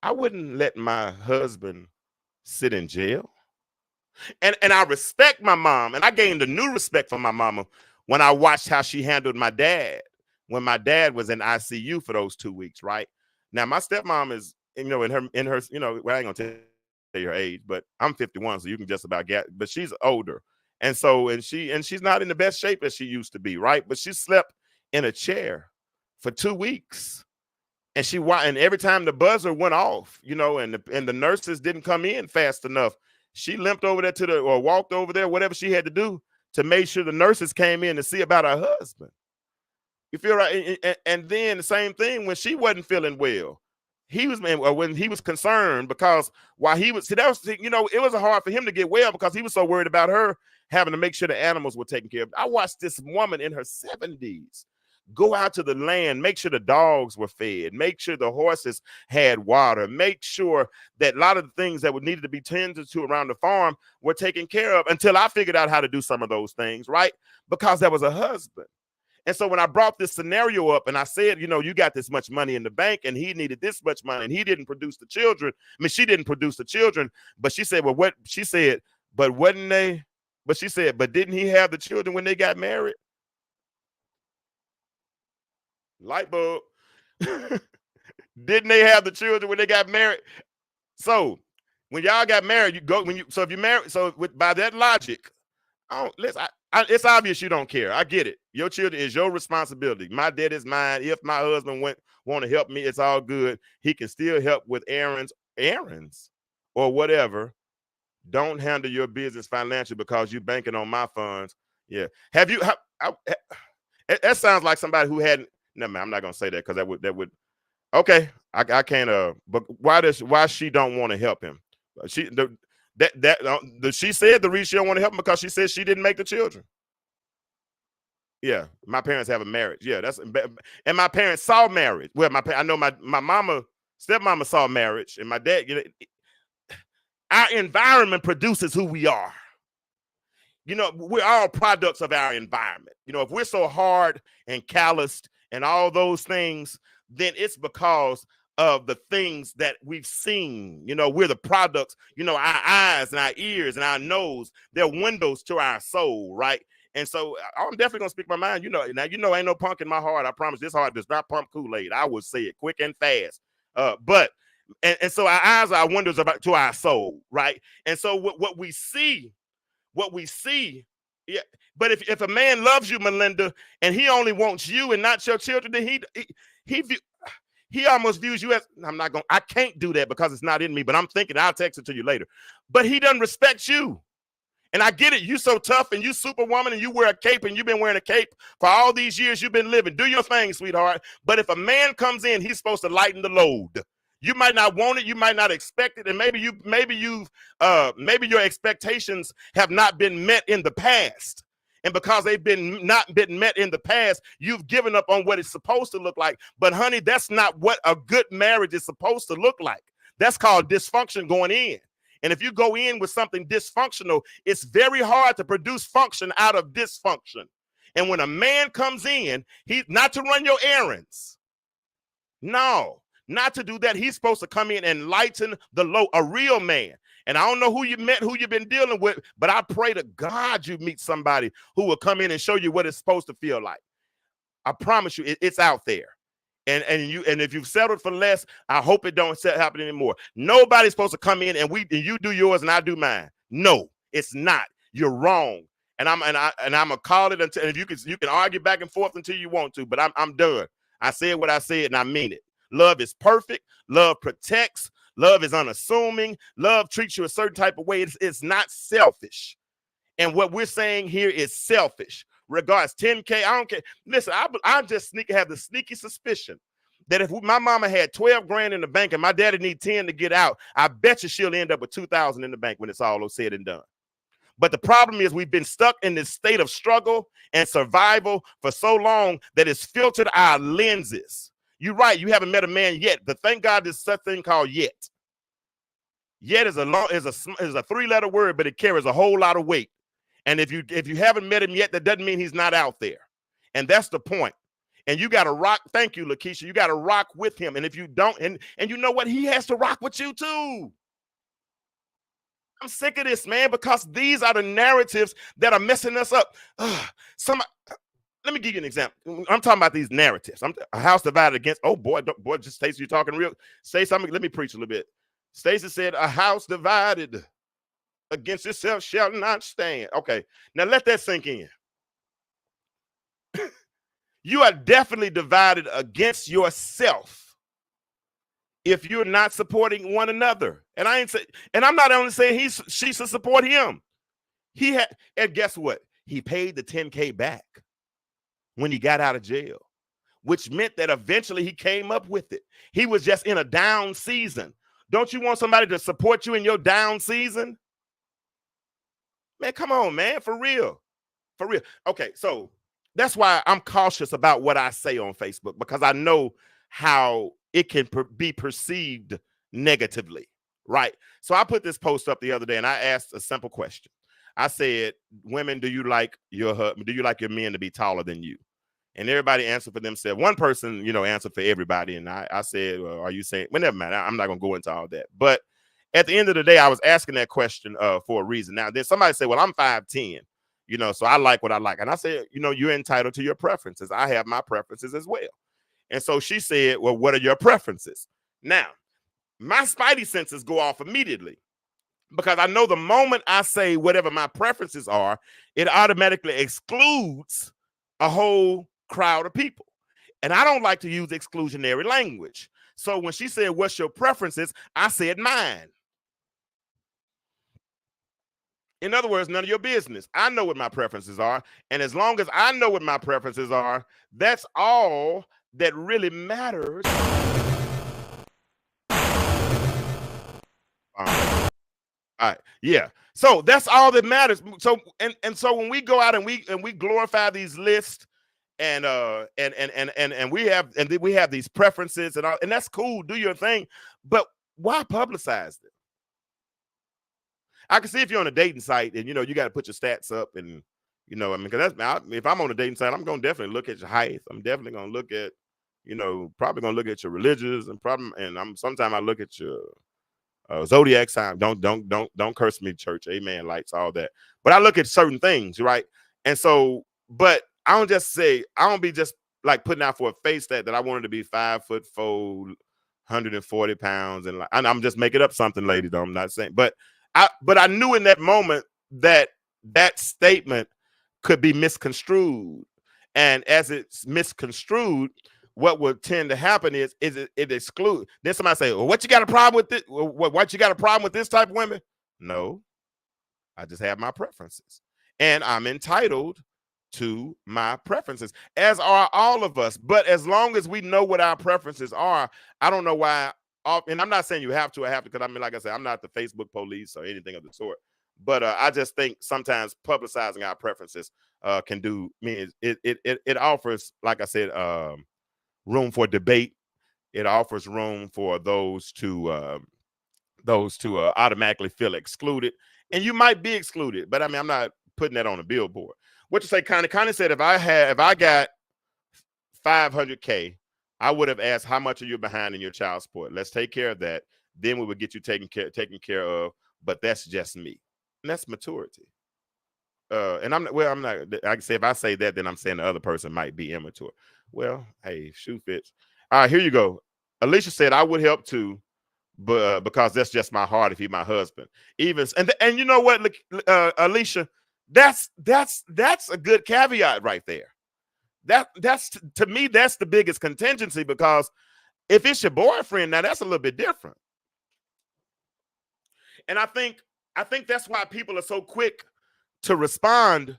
I wouldn't let my husband sit in jail. And I respect my mom. And I gained a new respect for my mama when I watched how she handled my dad when my dad was in ICU for those 2 weeks, right? Now, my stepmom is, in her, well, I ain't gonna tell you her age, but I'm 51, so you can just about get, but she's older. And she's not in the best shape as she used to be, right? But she slept in a chair for 2 weeks. And every time the buzzer went off, and the nurses didn't come in fast enough, she limped over there or walked over there, whatever she had to do to make sure the nurses came in to see about her husband. You feel right? And then the same thing when she wasn't feeling well. When he was concerned because while he was, it was hard for him to get well because he was so worried about her having to make sure the animals were taken care of. I watched this woman in her 70s go out to the land, make sure the dogs were fed, make sure the horses had water, make sure that a lot of the things that would needed to be tended to around the farm were taken care of until I figured out how to do some of those things, right? Because there was a husband. And so when I brought this scenario up and I said, you got this much money in the bank and he needed this much money and he didn't produce the children. I mean, she didn't produce the children, but she said, well, what she said, but wasn't they? But she said, but didn't he have the children when they got married? Light bulb. Didn't they have the children when they got married? So when y'all got married, if you married, by that logic, it's obvious you don't care. I get it. Your children is your responsibility. My debt is mine. If my husband want to help me, it's all good. He can still help with errands or whatever. Don't handle your business financially because you're banking on my funds. Yeah. That sounds like somebody who hadn't. No, man, I'm not gonna say that because that would. Okay, I can't. But why she don't want to help him? She she said the reason she don't want to help him because she said she didn't make the children. Yeah, my parents have a marriage. Yeah, and my parents saw marriage. Well, I know my mama, stepmama saw marriage, and my dad. Our environment produces who we are. We're all products of our environment. If we're so hard and calloused and all those things, then it's because of the things that we've seen. We're the products, our eyes and our ears and our nose, they're windows to our soul, right? And so I'm definitely going to speak my mind. Now, ain't no punk in my heart. I promise this heart does not pump Kool-Aid. I will say it quick and fast. And so our eyes are windows to our soul, right? And so what we see, yeah. But if a man loves you, Melinda, and he only wants you and not your children, then he almost views you as, I can't do that because it's not in me, but I'm thinking I'll text it to you later. But he doesn't respect you. And I get it. You so tough and you superwoman and you wear a cape and you've been wearing a cape for all these years you've been living. Do your thing, sweetheart. But if a man comes in, he's supposed to lighten the load. You might not want it. You might not expect it. And maybe your expectations have not been met in the past. And because they've not been met in the past, you've given up on what it's supposed to look like. But honey, that's not what a good marriage is supposed to look like. That's called dysfunction going in. And if you go in with something dysfunctional, it's very hard to produce function out of dysfunction. And when a man comes in, he's not to run your errands. No, not to do that. He's supposed to come in and lighten the load, a real man. And I don't know who you met, who you've been dealing with, but I pray to God you meet somebody who will come in and show you what it's supposed to feel like. I promise you, it's out there. And if you've settled for less, I hope it don't happen anymore. Nobody's supposed to come in and you do yours and I do mine. No, it's not. You're wrong. And I'm gonna call it until, and if you can argue back and forth until you want to, but I'm done. I said what I said and I mean it. Love is perfect. Love protects. Love is unassuming. Love treats you a certain type of way. It's not selfish. And what we're saying here is selfish. Regards 10K, I don't care. Listen, I just have the sneaky suspicion that if my mama had 12 grand in the bank and my daddy need 10 to get out, I bet you she'll end up with 2,000 in the bank when it's all said and done. But the problem is we've been stuck in this state of struggle and survival for so long that it's filtered our lenses. You're right. You haven't met a man yet, but thank God there's such thing called yet. Yet is a 3-letter word, but it carries a whole lot of weight. And if you haven't met him yet, that doesn't mean he's not out there. And that's the point. And you got to rock. Thank you, Lakeisha. You got to rock with him. And if you don't, and you know what? He has to rock with you too. I'm sick of this, man, because these are the narratives that are messing us up. Let me give you an example. I'm talking about these narratives. A house divided against, oh boy, just Stacey, you're talking real. Say something. Let me preach a little bit. Stacey said, a house divided against itself shall not stand. Okay, now let that sink in. You are definitely divided against yourself if you're not supporting one another. And I'm not only saying she should support him. And guess what? He paid the 10K back when he got out of jail, which meant that eventually he came up with it. He was just in a down season. Don't you want somebody to support you in your down season? Man, come on, man, for real. For real. Okay, so that's why I'm cautious about what I say on Facebook, because I know how it can be perceived negatively, right? So I put this post up the other day and I asked a simple question. I said, women, do you like your men to be taller than you? And everybody answered for themselves. One person, answered for everybody. And I said, well, are you saying, well, never mind. I'm not going to go into all that. But at the end of the day, I was asking that question for a reason. Now, then somebody said, well, I'm 5'10", so I like what I like. And I said, you're entitled to your preferences. I have my preferences as well. And so she said, well, what are your preferences? Now, my spidey senses go off immediately because I know the moment I say whatever my preferences are, it automatically excludes a whole crowd of people. And I don't like to use exclusionary language. So when she said, what's your preferences? I said mine. In other words, none of your business. I know what my preferences are. And as long as I know what my preferences are, that's all that really matters. All right. Yeah. So that's all that matters. So so when we go out and we glorify these lists and we have these preferences and all, and that's cool. Do your thing, but why publicize them? I can see if you're on a dating site and you got to put your stats up and I mean, because if I'm on a dating site, I'm going to definitely look at your height. I'm definitely going to look at probably going to look at your religious and sometimes I look at your zodiac sign. Don't curse me, church. Amen. Lights, all that. But I look at certain things, right? And so, but I don't be just like putting out for a face that I wanted to be 5'4", 140 pounds, and I'm just making up something, lady. Though I'm not saying, but I knew in that moment that statement could be misconstrued, and as it's misconstrued, what would tend to happen is it exclude. Then somebody say, well, what you got a problem with this? What you got a problem with this type of women? No, I just have my preferences, and I'm entitled to my preferences, as are all of us. But as long as we know what our preferences are, I don't know why. And I'm not saying you have to, because I mean, like I said, I'm not the Facebook police or anything of the sort. But I just think sometimes publicizing our preferences can do mean it offers, like I said, room for debate. It offers room for those to automatically feel excluded, and you might be excluded. But I mean, I'm not putting that on a billboard. What you say, Connie? Connie said if I got 500K, I would have asked how much are you behind in your child support. Let's take care of that. Then we would get you taken care of. But that's just me, and that's maturity. And I'm not. I can say if I say that, then I'm saying the other person might be immature. Well, hey, shoe fits. All right, here you go. Alicia said I would help too, but because that's just my heart if he's my husband. And you know what, Alicia, that's a good caveat right there. That's to me, that's the biggest contingency, because if it's your boyfriend, now that's a little bit different. And I think that's why people are so quick to respond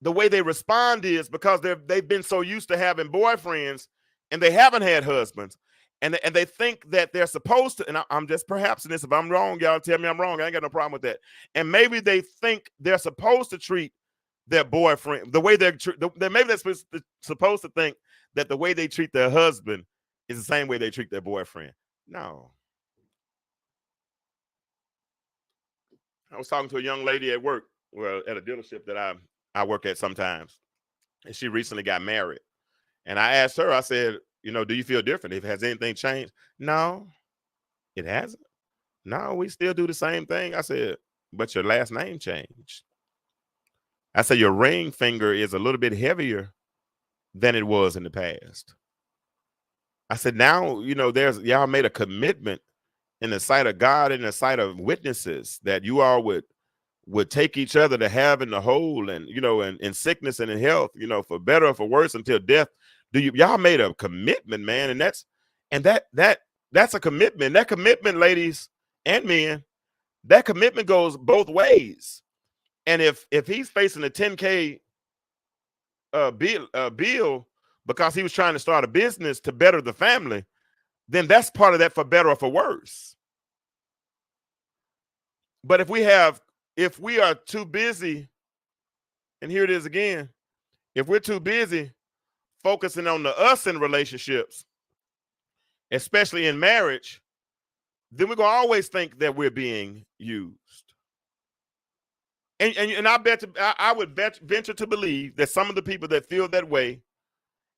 the way they respond, is because they've been so used to having boyfriends and they haven't had husbands, and they think that they're supposed to. And I'm just perhaps in this. If I'm wrong, y'all tell me I'm wrong. I ain't got no problem with that. And maybe they think they're supposed to treat their boyfriend the way maybe they're supposed to think that the way they treat their husband is the same way they treat their boyfriend. No. I was talking to a young lady at work, well, at a dealership that I work at sometimes, and she recently got married. And I asked her, I said, do you feel different? Has anything changed? No, it hasn't. No, we still do the same thing. I said, but your last name changed. I said, your ring finger is a little bit heavier than it was in the past. I said, now, y'all made a commitment in the sight of God, in the sight of witnesses, that you all would take each other to have in the whole, and, in sickness and in health, for better or for worse, until death. Y'all made a commitment, man. And that's a commitment. That commitment, ladies and men, that commitment goes both ways. And if he's facing a 10K bill because he was trying to start a business to better the family, then that's part of that, for better or for worse. But if we are too busy, and here it is again, if we're too busy focusing on the us in relationships, especially in marriage, then we're going to always think that we're being used. And I would venture to believe that some of the people that feel that way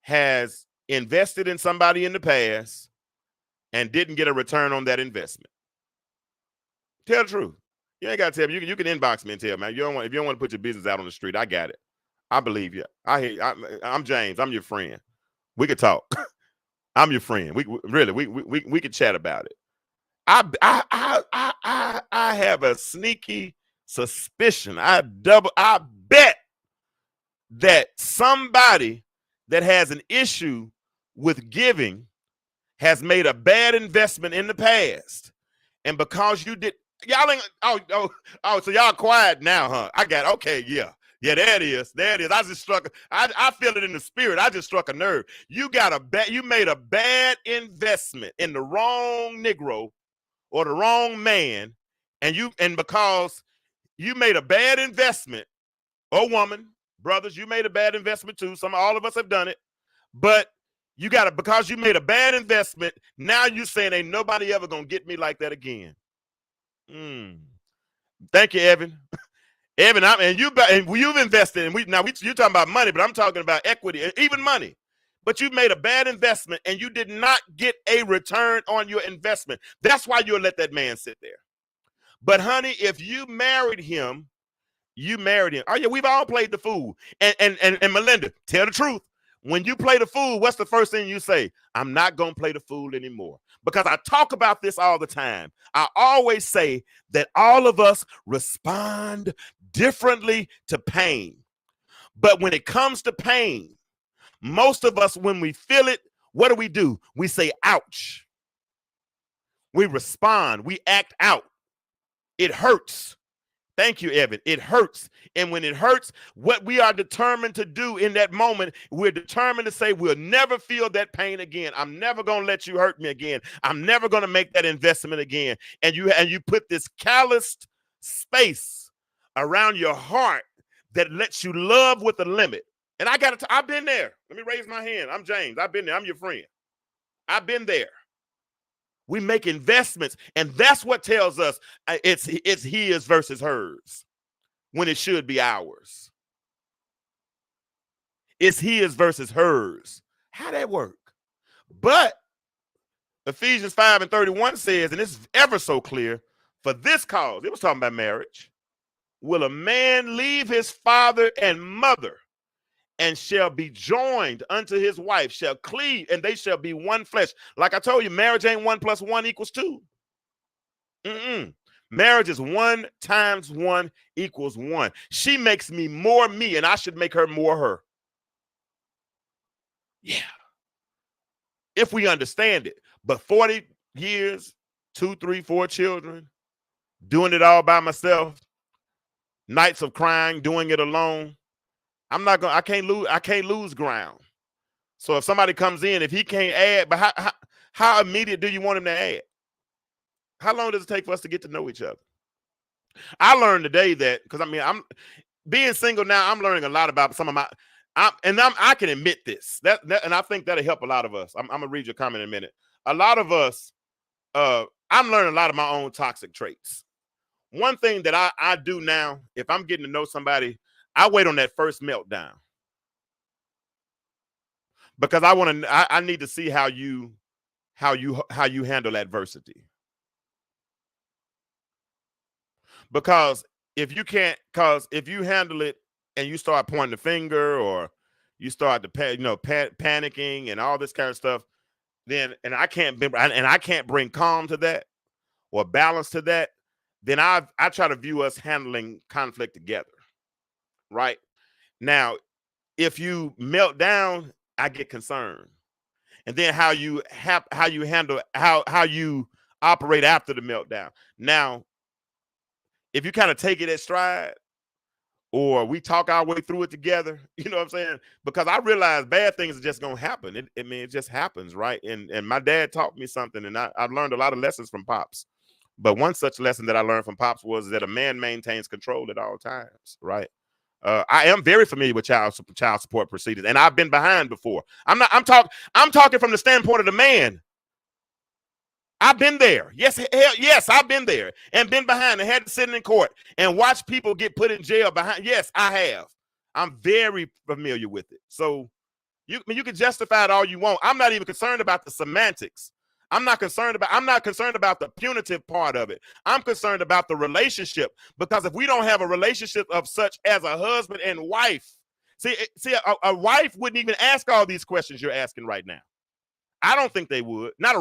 has invested in somebody in the past and didn't get a return on that investment. Tell the truth. You ain't got to tell me. You can inbox me and tell me. If you don't want to put your business out on the street, I got it. I believe you. I'm James. I'm your friend. We could talk. I'm your friend. We could chat about it. I have a sneaky suspicion. I bet that somebody that has an issue with giving has made a bad investment in the past. And because you did, Y'all ain't. Oh. So y'all quiet now, huh? I got okay. Yeah. There it is. I just struck. I feel it in the spirit. I just struck a nerve. You made a bad investment in the wrong Negro or the wrong man, and because you made a bad investment, or woman, brothers, you made a bad investment too. All of us have done it, but because you made a bad investment. Now you saying ain't nobody ever gonna get me like that again. Thank you, Evan. Evan, you've invested, and you're talking about money, but I'm talking about equity and even money. But you made a bad investment, and you did not get a return on your investment. That's why you'll let that man sit there. But honey, if you married him, you married him. Oh yeah, we've all played the fool. And Melinda, tell the truth. When you play the fool, what's the first thing you say? I'm not going to play the fool anymore. Because I talk about this all the time. I always say that all of us respond differently to pain. But when it comes to pain, most of us, when we feel it, what do? We say, ouch. We respond. We act out. It hurts. Thank you, Evan. It hurts. And when it hurts, what we are determined to do in that moment, we're determined to say, we'll never feel that pain again. I'm never going to let you hurt me again. I'm never going to make that investment again. And you put this calloused space around your heart that lets you love with a limit. And I've been there. Let me raise my hand. I'm James. I've been there. I'm your friend. I've been there. We make investments, and that's what tells us it's his versus hers when it should be ours. It's his versus hers. How that work? But Ephesians 5:31 says, and it's ever so clear, for this cause, it was talking about marriage, will a man leave his father and mother and shall be joined unto his wife, shall cleave, and they shall be one flesh. Like I told you, marriage ain't 1 + 1 = 2. Marriage is 1 × 1 = 1. She makes me more me, and I should make her more her. Yeah. If we understand it. But 40 years, 2, 3, 4 children, doing it all by myself, nights of crying, doing it alone. I can't lose ground. So if somebody comes in, if he can't add, but how immediate do you want him to add? How long does it take for us to get to know each other? I learned today that, because I'm being single now, I'm learning a lot about some of my, I can admit this, and I think that'll help a lot of us. I'm gonna read your comment in a minute. A lot of us, I'm learning a lot of my own toxic traits. One thing that I do now, if I'm getting to know somebody, I wait on that first meltdown, because I need to see how you handle adversity. Because if you handle it and you start pointing the finger, or you start to panicking and all this kind of stuff, then I can't bring calm to that or balance to that, then I try to view us handling conflict together. Right now, if you melt down, I get concerned, and then how you handle how you operate after the meltdown. Now, if you kind of take it at stride, or we talk our way through it together, you know what I'm saying? Because I realize bad things are just gonna happen. It just happens, right? And my dad taught me something, and I've learned a lot of lessons from Pops. But one such lesson that I learned from Pops was that a man maintains control at all times, right? I am very familiar with child support proceedings, and I've been behind before. I'm talking from the standpoint of the man. I've been there. Yes, I've been there and been behind and had to sit in court and watch people get put in jail behind. Yes, I have. I'm very familiar with it. So you can justify it all you want. I'm not even concerned about the semantics. I'm not concerned about the punitive part of it. I'm concerned about the relationship, because if we don't have a relationship of such as a husband and wife, see, a wife wouldn't even ask all these questions you're asking right now. I don't think they would. Not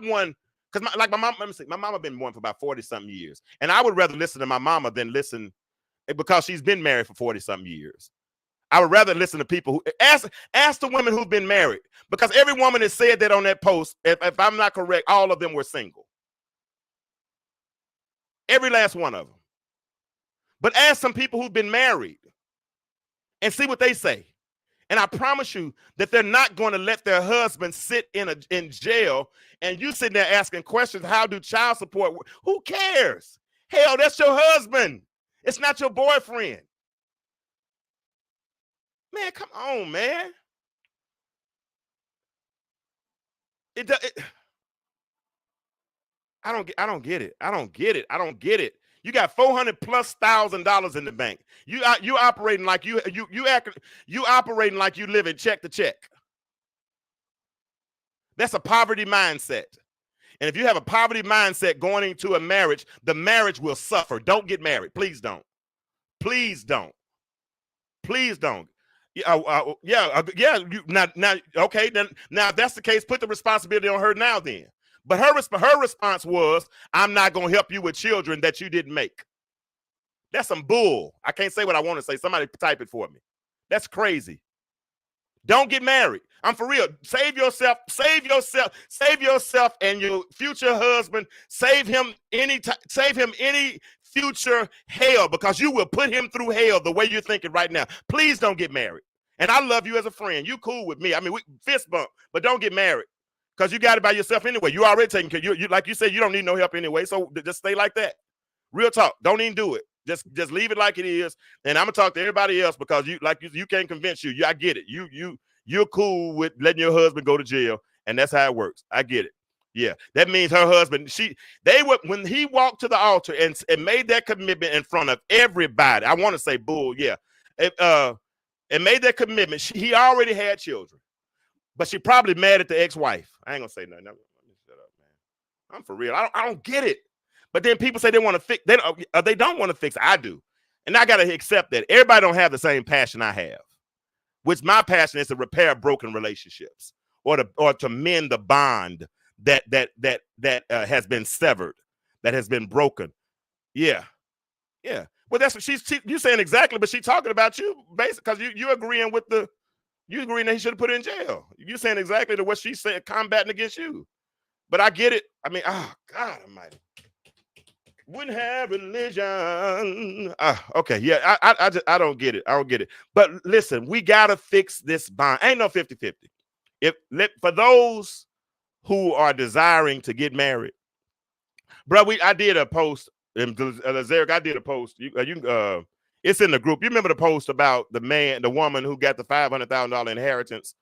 one, because my mom, let me see, my mama been born for about 40-something years, and I would rather listen to my mama than listen, because she's been married for 40-something years. I would rather listen to people who ask the women who've been married, because every woman has said that on that post. If I'm not correct, all of them were single. Every last one of them. But ask some people who've been married and see what they say. And I promise you that they're not going to let their husband sit in jail and you sitting there asking questions. How do child support work? Who cares? Hell, that's your husband. It's not your boyfriend. Man, come on, man. I don't get it. I don't get it. You got $400,000+ in the bank. You operating like you operating like you live in check to check. That's a poverty mindset. And if you have a poverty mindset going into a marriage, the marriage will suffer. Don't get married. Please don't. Please don't. Please don't. Okay. Then now if that's the case, put the responsibility on her now. Then. But her response was, I'm not going to help you with children that you didn't make. That's some bull. I can't say what I want to say. Somebody type it for me. That's crazy. Don't get married. I'm for real. Save yourself and your future husband. Save him any future hell, because you will put him through hell the way you're thinking right now. Please don't get married. And I love you as a friend. You cool with me. I mean, we fist bump, but don't get married. Because you got it by yourself anyway. You already taking care. You like you said, you don't need no help anyway. So just stay like that. Real talk. Don't even do it. Just leave it like it is. And I'm gonna talk to everybody else because you can't convince you. I get it. You're cool with letting your husband go to jail, and that's how it works. I get it. Yeah, that means her husband. When he walked to the altar and made that commitment in front of everybody. I want to say bull. Yeah, and made that commitment. He already had children. But she probably mad at the ex-wife. I ain't gonna say nothing. Let me shut up, man. I'm for real. I don't get it. But then people say they want to fix. They don't want to fix. I do, and I gotta accept that. Everybody don't have the same passion I have. Which my passion is to repair broken relationships, or to mend the bond that has been severed, that has been broken. Yeah. Well, that's what you saying exactly. But she's talking about you, basically, because you agreeing with the. You agreeing that he should have put her in jail. You're saying exactly to what she said, combating against you. But I get it. I mean, oh, God almighty. Wouldn't have religion. Okay, yeah, I don't get it. I don't get it. But listen, we got to fix this bond. Ain't no 50-50. For those who are desiring to get married, bro, I did a post. Zarek, I did a post. It's in the group. You remember the post about the woman who got the $500,000 inheritance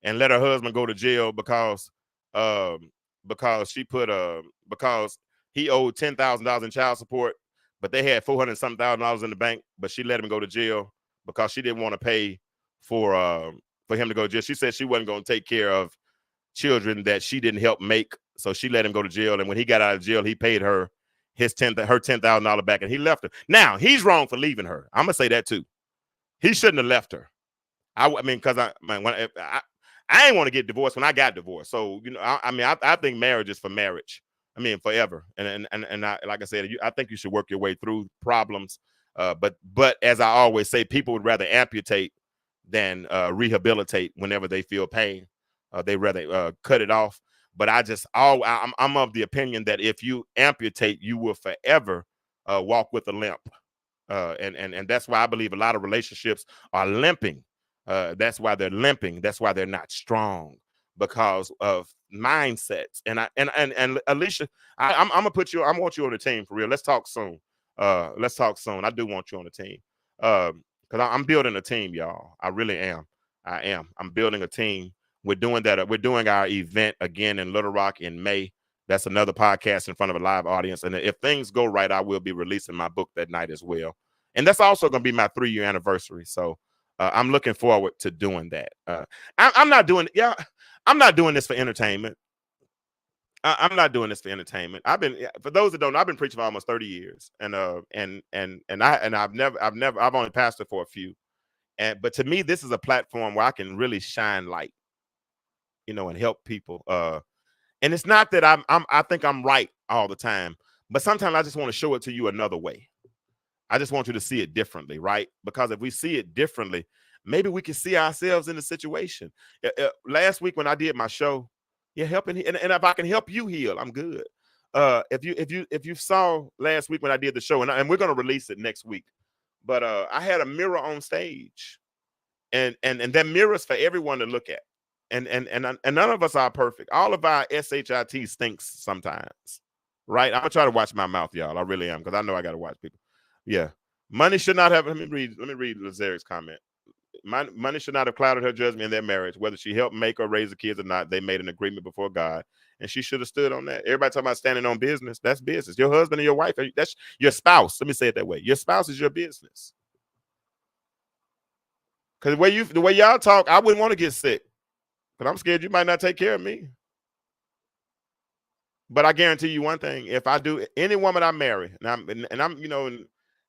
and let her husband go to jail because he owed $10,000 in child support, but they had $400,000 in the bank, but she let him go to jail because she didn't want to pay for him to go to jail. She said she wasn't going to take care of children that she didn't help make, so she let him go to jail. And when he got out of jail, he paid her her $10,000 back, and he left her. Now he's wrong for leaving her. I'm gonna say that too. He shouldn't have left her. I mean, because I ain't want to get divorced when I got divorced. So I think marriage is for marriage. I mean, forever. And I, like I said, I think you should work your way through problems. But as I always say, people would rather amputate than rehabilitate whenever they feel pain. They rather cut it off. But I'm of the opinion that if you amputate, you will forever walk with a limp. And that's why I believe a lot of relationships are limping. That's why they're limping. That's why they're not strong, because of mindsets. And Alicia, I'm gonna put you. I want you on the team for real. Let's talk soon. I do want you on the team because I'm building a team, y'all. I really am. I'm building a team. We're doing that. We're doing our event again in Little Rock in May. That's another podcast in front of a live audience. And if things go right, I will be releasing my book that night as well. And that's also going to be my 3-year anniversary. So I'm looking forward to doing that. I'm not doing this for entertainment. I'm not doing this for entertainment. For those that don't know, I've been preaching for almost 30 years, and I've only pastored for a few. But to me, this is a platform where I can really shine light, and help people. And it's not that I think I'm right all the time, but sometimes I just want to show it to you another way. I just want you to see it differently, right? Because if we see it differently, maybe we can see ourselves in the situation. Last week when I did my show, helping, and if I can help you heal, I'm good. If you saw last week when I did the show, and we're gonna release it next week, but I had a mirror on stage, and that mirror's for everyone to look at, and none of us are perfect. All of our shit stinks sometimes, right? I'm gonna try to watch my mouth, y'all. I really am, because I know I gotta watch people. Yeah, money should not have. Let me read Lazari's comment. Money should not have clouded her judgment in their marriage. Whether she helped make or raise the kids or not, they made an agreement before God, and she should have stood on that. Everybody talking about standing on business. That's business. Your husband and your wife, that's your spouse. Let me say it that way. Your spouse is your business. Because the way y'all talk, I wouldn't want to get sick, but I'm scared you might not take care of me. But I guarantee you one thing: if I do, any woman I marry, and I'm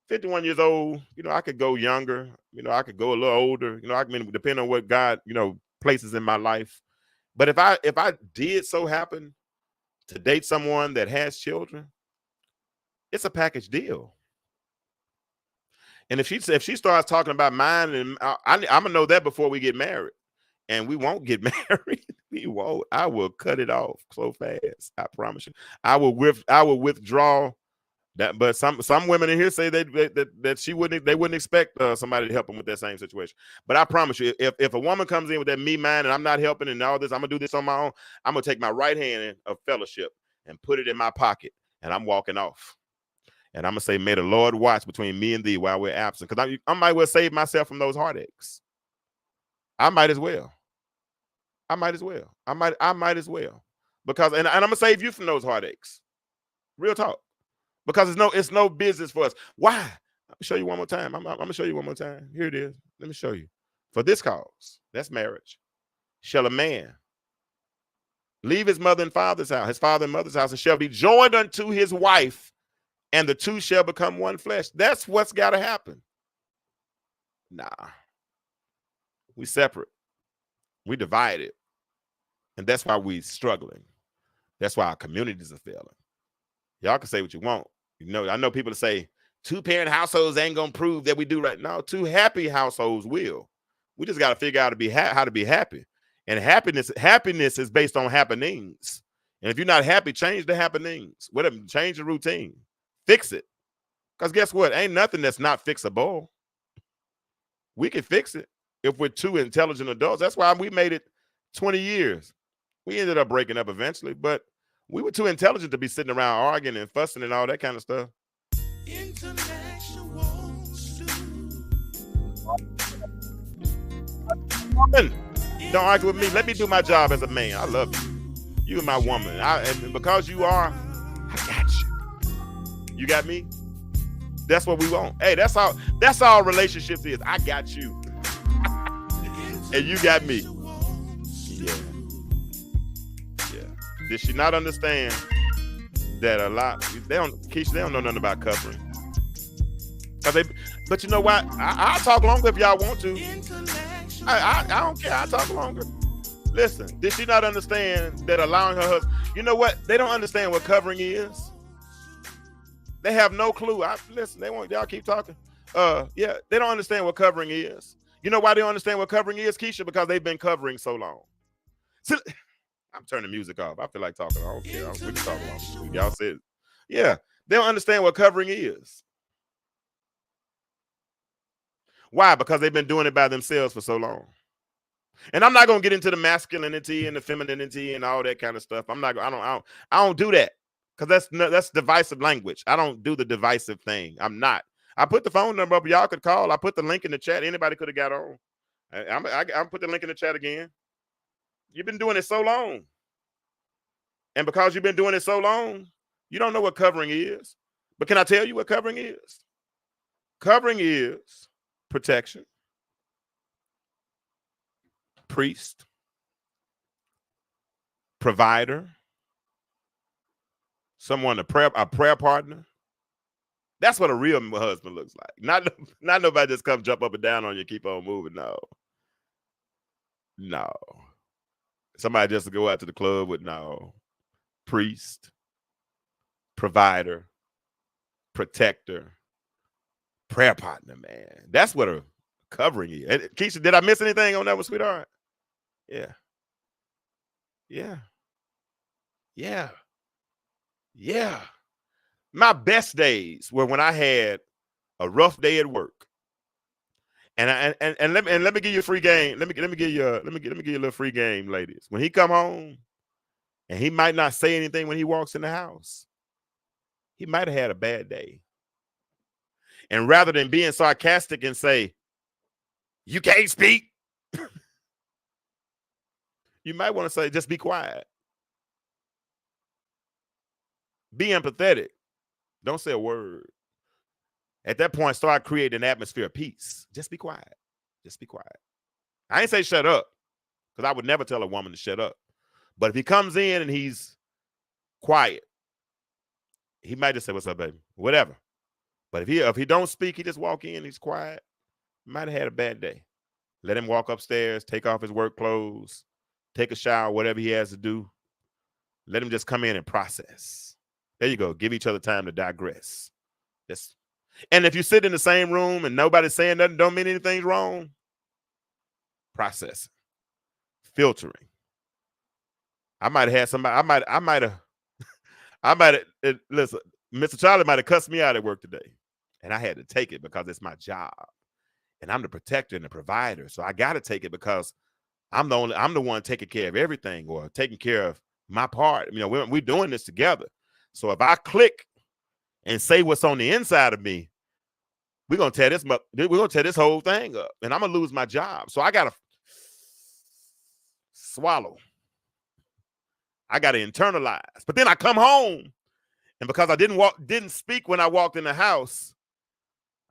51 years old, I could go younger, I could go a little older, I mean, depending on what God, places in my life. But if I did so happen to date someone that has children, it's a package deal. And if she starts talking about mine, and I'm gonna know that before we get married, and we won't get married. We won't. I will cut it off so fast. I promise you. I will withdraw. That, but some women in here say that they wouldn't expect somebody to help them with that same situation. But I promise you, if a woman comes in with that me mind and I'm not helping and all this, I'm gonna do this on my own. I'm gonna take my right hand of fellowship and put it in my pocket, and I'm walking off. And I'm gonna say, may the Lord watch between me and thee while we're absent, because I might well save myself from those heartaches. I might as well. I might as well. Because and I'm gonna save you from those heartaches. Real talk. Because it's no business for us. Why? Let me show you one more time. I'm gonna show you one more time. Here it is. Let me show you. For this cause, that's marriage, shall a man leave his mother and father's house, his father and mother's house, and shall be joined unto his wife, and the two shall become one flesh. That's what's got to happen. Nah, we separate, we divided, and that's why we struggling. That's why our communities are failing. Y'all can say what you want. I know people say 2-parent households ain't gonna prove that we do right. No, 2 happy households will. We just got to figure out how to be happy. And happiness is based on happenings. And if you're not happy, change the happenings. Whatever, change the routine. Fix it. Because guess what? Ain't nothing that's not fixable. We can fix it if we're 2 intelligent adults. That's why we made it 20 years. We ended up breaking up eventually, but we were too intelligent to be sitting around arguing and fussing and all that kind of stuff. Woman, don't argue with me. Let me do my job as a man. I love you. You and my woman. And because you are, I got you. You got me? That's what we want. Hey, that's all relationships is. I got you. And you got me. Yeah. Did she not understand that a lot? Keisha, they don't know nothing about covering. But you know what? I'll talk longer if y'all want to. I don't care. I'll talk longer. Listen, did she not understand that allowing her husband? You know what? They don't understand what covering is. They have no clue. Listen, they won't. Y'all keep talking. They don't understand what covering is. You know why they don't understand what covering is, Keisha? Because they've been covering so long. So, I'm turning the music off. I feel like talking. I don't care. We can talk long. Y'all said, yeah, they don't understand what covering is. Why? Because they've been doing it by themselves for so long. And I'm not gonna get into the masculinity and the femininity and all that kind of stuff. I don't do that, because that's divisive language. I don't do the divisive thing. I'm not. I put the phone number up. Y'all could call. I put the link in the chat. Anybody could have got on. I put the link in the chat again. You've been doing it so long. And because you've been doing it so long, you don't know what covering is. But can I tell you what covering is? Covering is protection, priest, provider, a prayer partner. That's what a real husband looks like. Not nobody just come jump up and down on you, keep on moving. No. Somebody just to go out to the club with priest, provider, protector, prayer partner, man. That's what a covering is. And Keisha, did I miss anything on that one, sweetheart? Yeah. Yeah. My best days were when I had a rough day at work. And let me give you a free game. Let me give you a little free game, ladies. When he come home and he might not say anything when he walks in the house, he might have had a bad day. And rather than being sarcastic and say, "You can't speak," you might want to say, "Just be quiet." Be empathetic. Don't say a word. At that point, start creating an atmosphere of peace. Just be quiet. Just be quiet. I ain't say shut up, because I would never tell a woman to shut up. But if he comes in and he's quiet, he might just say, "What's up, baby?" Whatever. But if he don't speak, he just walk in, he's quiet, he might have had a bad day. Let him walk upstairs, take off his work clothes, take a shower, whatever he has to do. Let him just come in and process. There you go. Give each other time to digress. And if you sit in the same room and nobody's saying nothing, don't mean anything's wrong. Processing. Filtering. I might have had somebody, listen, Mr. Charlie might have cussed me out at work today. And I had to take it because it's my job. And I'm the protector and the provider. So I got to take it because I'm the one taking care of everything, or taking care of my part. You know, we're doing this together. So if I click and say what's on the inside of me, we're gonna tear this whole thing up, and I'm gonna lose my job. So I gotta swallow. I gotta internalize. But then I come home, and because I didn't speak when I walked in the house,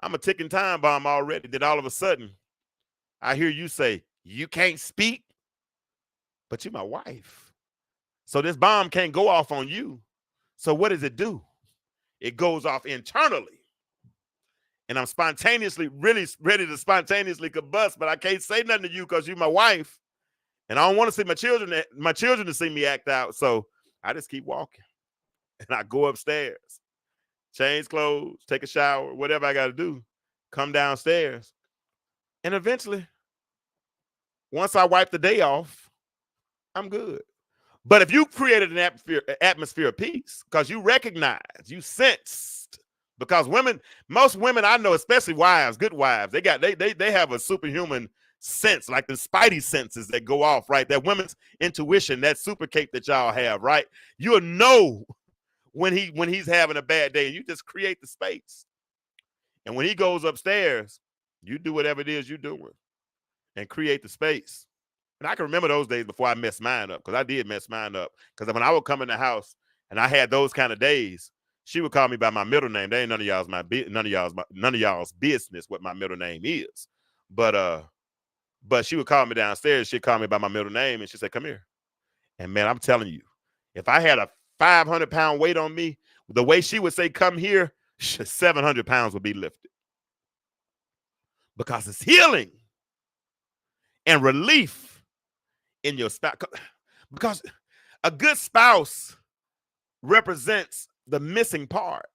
I'm a ticking time bomb already. Then all of a sudden, I hear you say, "You can't speak," but you're my wife. So this bomb can't go off on you. So what does it do? It goes off internally. And I'm really ready to spontaneously combust, but I can't say nothing to you because you're my wife. And I don't want to see my children to see me act out. So I just keep walking. And I go upstairs, change clothes, take a shower, whatever I got to do, come downstairs. And eventually, once I wipe the day off, I'm good. But if you created an atmosphere of peace, because you recognize, you sensed, because most women I know, especially wives, good wives, they have a superhuman sense, like the spidey senses that go off, right? That women's intuition, that super cape that y'all have, right? You'll know when he's having a bad day, and you just create the space. And when he goes upstairs, you do whatever it is you're doing and create the space. And I can remember those days before I messed mine up, because I did mess mine up. Because when I would come in the house and I had those kind of days, she would call me by my middle name. They ain't none of y'all's business what my middle name is. But she would call me downstairs. She'd call me by my middle name, and she said, "Come here." And man, I'm telling you, if I had a 500-pound weight on me, the way she would say, "Come here," 700 pounds would be lifted. Because it's healing and relief in your spouse, because a good spouse represents the missing part.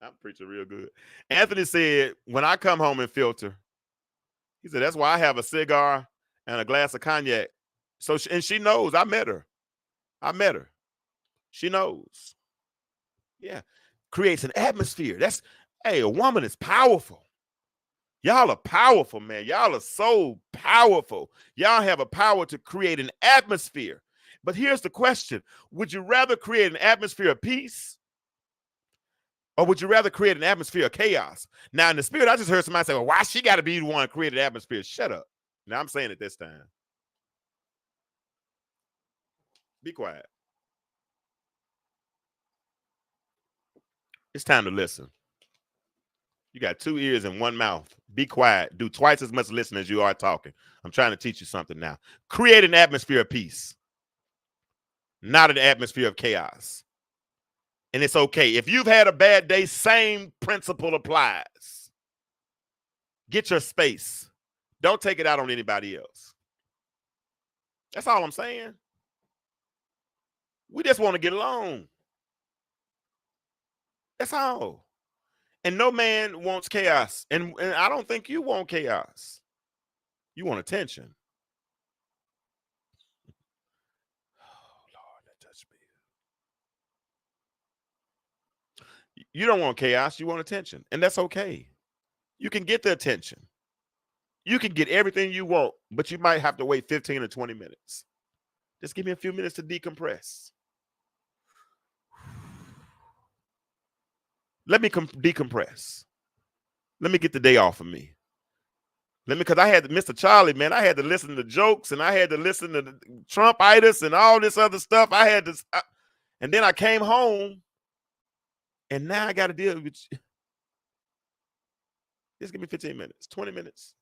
I'm preaching real good. Anthony said, when I come home and filter, he said, that's why I have a cigar and a glass of cognac. So, and she knows. I met her. She knows. Yeah. Creates an atmosphere. A woman is powerful. Y'all are powerful, man. Y'all are so powerful. Y'all have a power to create an atmosphere. But here's the question. Would you rather create an atmosphere of peace, or would you rather create an atmosphere of chaos? Now, in the spirit, I just heard somebody say, "Well, why she got to be the one to create an atmosphere?" Shut up. Now, I'm saying it this time. Be quiet. It's time to listen. You got 2 ears and 1 mouth. Be quiet. Do twice as much listening as you are talking. I'm trying to teach you something now. Create an atmosphere of peace, not an atmosphere of chaos. And it's okay. If you've had a bad day, same principle applies. Get your space. Don't take it out on anybody else. That's all I'm saying. We just want to get along. That's all. And no man wants chaos. And I don't think you want chaos. You want attention. Oh, Lord, that touched me. You don't want chaos. You want attention. And that's okay. You can get the attention. You can get everything you want, but you might have to wait 15 or 20 minutes. Just give me a few minutes to decompress. Let me decompress. Let me get the day off of me. Because I had to, Mr. Charlie, man, I had to listen to jokes and I had to listen to Trump-itis and all this other stuff. I had to, and then I came home and now I got to deal with, just give me 15 minutes, 20 minutes,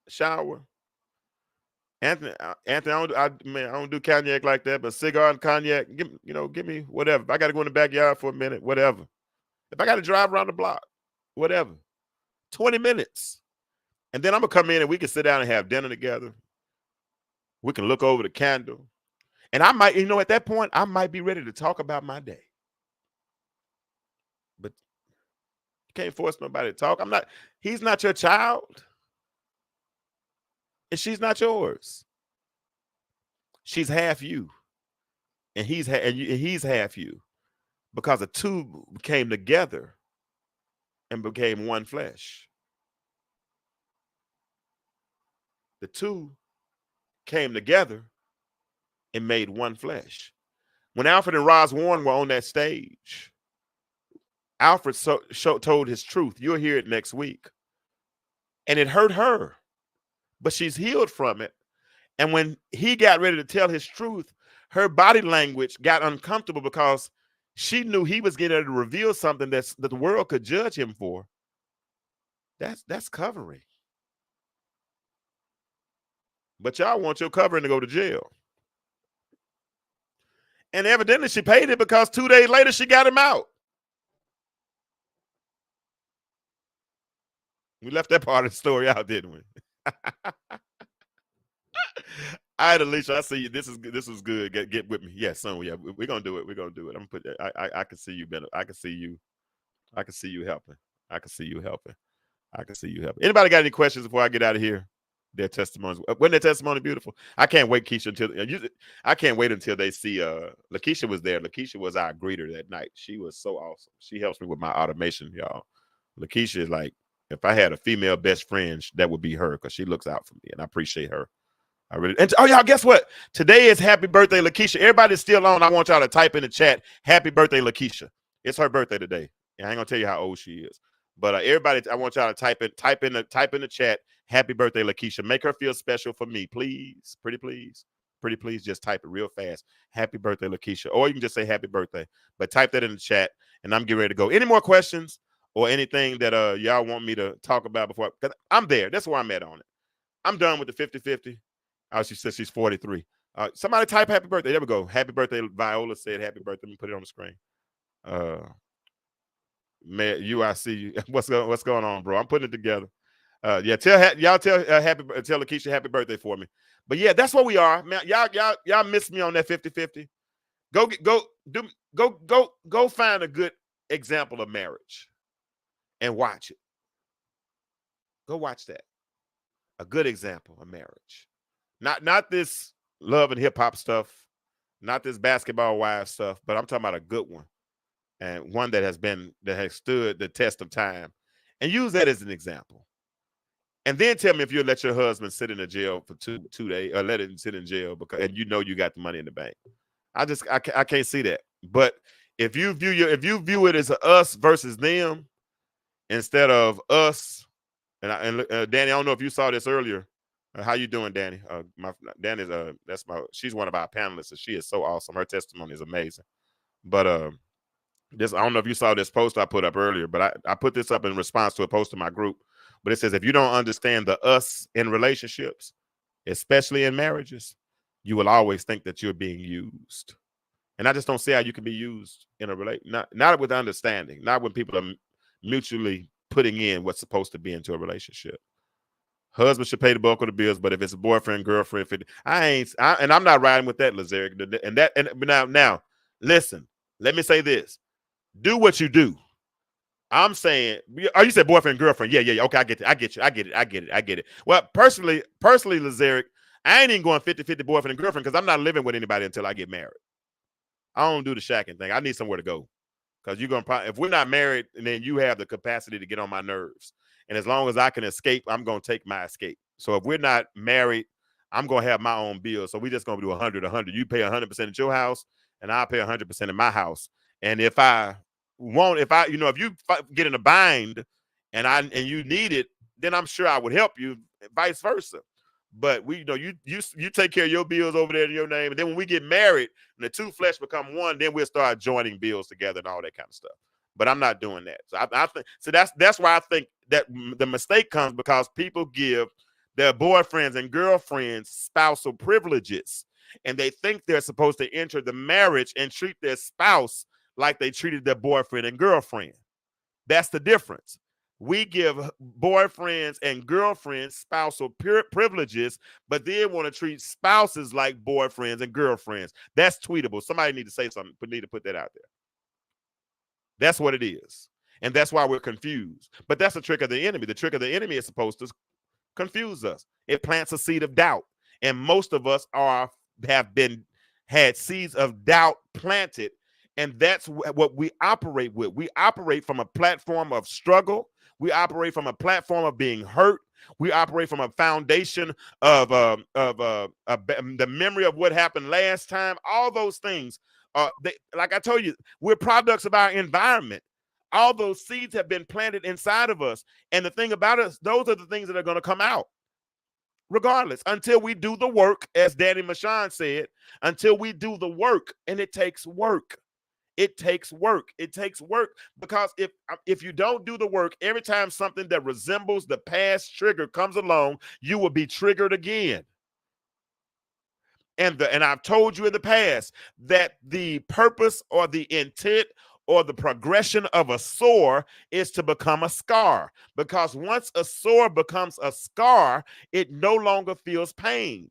shower. Anthony, I don't do cognac like that, but cigar and cognac, give me whatever. If I got to go in the backyard for a minute, whatever. If I got to drive around the block, whatever. 20 minutes. And then I'm going to come in and we can sit down and have dinner together. We can look over the candle. And I might, at that point, I might be ready to talk about my day. But you can't force nobody to talk. He's not your child. And she's not yours. She's half you. And he's half you. Because the two came together and became one flesh. The two came together and made one flesh. When Alfred and Roz Warren were on that stage, Alfred told his truth. You'll hear it next week. And it hurt her, but she's healed from it. And when he got ready to tell his truth, her body language got uncomfortable because she knew he was getting ready to reveal something that the world could judge him for. That's covering. But y'all want your covering to go to jail. And evidently she paid it because 2 days later she got him out. We left that part of the story out, didn't we? All right, Alicia, I see you. This was good. Get with me. Yeah, son. Yeah, we're gonna do it. We're gonna do it. I'm gonna put that. I can see you better. I can see you helping. I can see you helping. Anybody got any questions before I get out of here? Their testimonies. Wasn't their testimony beautiful? I can't wait, Keisha, until they see Lakeisha was there. Lakeisha was our greeter that night. She was so awesome. She helps me with my automation, y'all. Lakeisha is like, if I had a female best friend, that would be her because she looks out for me, and I appreciate her. I really. And y'all, guess what? Today is happy birthday, Lakeisha. Everybody's still on. I want y'all to type in the chat, happy birthday, Lakeisha. It's her birthday today. And I ain't gonna tell you how old she is, but everybody, I want y'all to type in the chat, happy birthday, Lakeisha. Make her feel special for me, please. Pretty please. Just type it real fast. Happy birthday, Lakeisha. Or you can just say happy birthday, but type that in the chat, and I'm getting ready to go. Any more questions or anything that y'all want me to talk about before? Because I'm there. That's where I'm at on it. I'm done with the 50-50. Oh, she says she's 43. Somebody type happy birthday. There we go. Happy birthday. Viola said happy birthday. Let me put it on the screen. Man, I see you. What's going on, bro? I'm putting it together. Yeah, tell Lakeisha happy birthday for me. But yeah, that's what we are, man. Y'all missed me on that 50-50. Go find a good example of marriage and watch it. Go watch that. A good example of marriage. Not this love and hip hop stuff, not this basketball wives stuff, but I'm talking about a good one, and one that has stood the test of time, and use that as an example. And then tell me if you'll let your husband sit in a jail for two days, or let him sit in jail and you know you got the money in the bank. I can't see that. But if you view it as a us versus them instead of us, and Danny, I don't know if you saw this earlier. How you doing, Danny? Danny's she's one of our panelists, and she is so awesome. Her testimony is amazing. But I don't know if you saw this post I put up earlier, but I put this up in response to a post in my group. But it says, if you don't understand the us in relationships, especially in marriages, you will always think that you're being used. And I just don't see how you can be used in a relationship, not with understanding, not when people are mutually putting in what's supposed to be into a relationship. Husband should pay the bulk of the bills, but if it's a boyfriend, girlfriend, and I'm not riding with that, Lazaric. Now, listen, let me say this. Do what you do. I'm saying, you said boyfriend, girlfriend. Yeah. Okay, I get it. Well, personally, Lazaric, I ain't even going 50-50 boyfriend and girlfriend because I'm not living with anybody until I get married. I don't do the shacking thing. I need somewhere to go because you're gonna probably, if we're not married, and then you have the capacity to get on my nerves, and as long as I can escape, I'm gonna take my escape. So if we're not married, I'm gonna have my own bills. So we just gonna do 100. You pay 100% at your house, and I pay 100% in my house. And if I want, if you get in a bind, and you need it, then I'm sure I would help you, vice versa. But you take care of your bills over there in your name, and then when we get married and the two flesh become one, then we'll start joining bills together and all that kind of stuff. But I'm not doing that. So I think so. That's why I think that the mistake comes because people give their boyfriends and girlfriends spousal privileges, and they think they're supposed to enter the marriage and treat their spouse like they treated their boyfriend and girlfriend. That's the difference. We give boyfriends and girlfriends spousal privileges, but then want to treat spouses like boyfriends and girlfriends. That's tweetable. Somebody need to say something, but need to put that out there. That's what it is. And that's why we're confused. But that's the trick of the enemy. The trick of the enemy is supposed to confuse us. It plants a seed of doubt. And most of us had seeds of doubt planted. And that's what we operate with. We operate from a platform of struggle. We operate from a platform of being hurt. We operate from a foundation of the memory of what happened last time. All those things, like I told you, we're products of our environment. All those seeds have been planted inside of us. And the thing about us, those are the things that are going to come out. Regardless, until we do the work, as Danny Machon said, until we do the work, and it takes work. It takes work. It takes work because if you don't do the work, every time something that resembles the past trigger comes along, you will be triggered again. And I've told you in the past that the purpose or the intent or the progression of a sore is to become a scar, because once a sore becomes a scar, it no longer feels pain.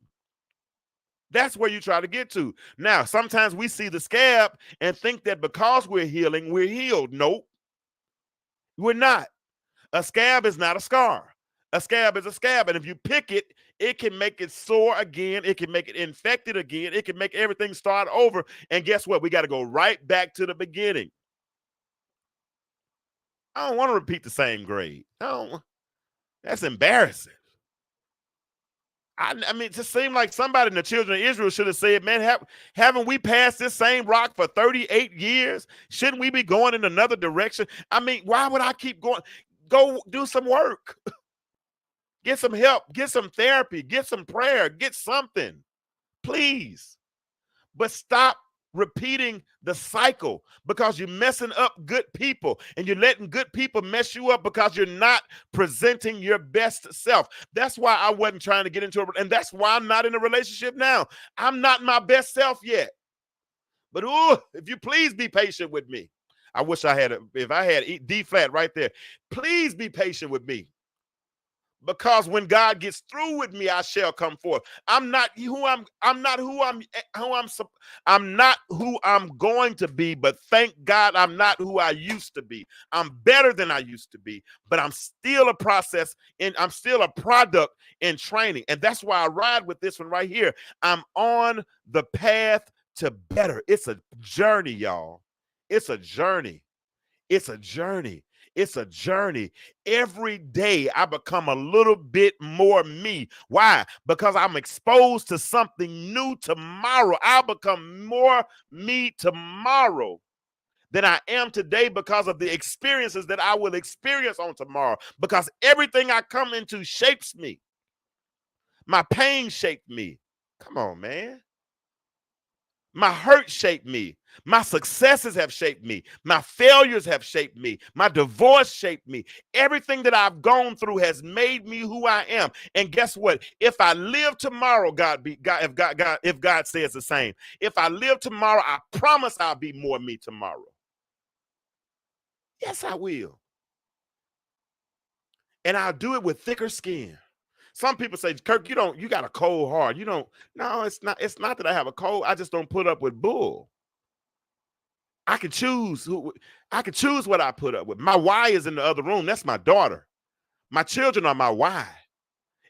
That's where you try to get to. Now, sometimes we see the scab and think that because we're healing, we're healed. Nope, we're not. A scab is not a scar. A scab is a scab. And if you pick it, it can make it sore again. It can make it infected again. It can make everything start over. And guess what? We got to go right back to the beginning. I don't want to repeat the same grade. That's embarrassing. I mean, it just seemed like somebody in the children of Israel should have said, man, haven't we passed this same rock for 38 years? Shouldn't we be going in another direction? I mean, why would I keep going? Go do some work. Get some help. Get some therapy. Get some prayer. Get something. Please. But stop repeating the cycle, because you're messing up good people, and you're letting good people mess you up because you're not presenting your best self. That's why I wasn't trying to get into it, and that's why I'm not in a relationship now. I'm not my best self yet. But if you please be patient with me. I wish I had if I had D flat right there. Please be patient with me. Because when God gets through with me, I shall come forth. I'm not who I'm going to be, but thank God I'm not who I used to be. I'm better than I used to be, but I'm still a process, and I'm still a product in training. And that's why I ride with this one right here. I'm on the path to better. It's a journey, y'all. It's a journey. It's a journey. It's a journey. Every day I become a little bit more me. Why? Because I'm exposed to something new tomorrow. I'll become more me tomorrow than I am today because of the experiences that I will experience on tomorrow. Because everything I come into shapes me. My pain shaped me. Come on, man. My hurt shaped me. My successes have shaped me. My failures have shaped me. My divorce shaped me. Everything that I've gone through has made me who I am. And guess what? If I live tomorrow, if God says the same, if I live tomorrow, I promise I'll be more me tomorrow. Yes, I will. And I'll do it with thicker skin. Some people say, Kirk, you got a cold heart. No, it's not that I have a cold. I just don't put up with bull. I can choose what I put up with. My why is in the other room. That's my daughter. My children are my why.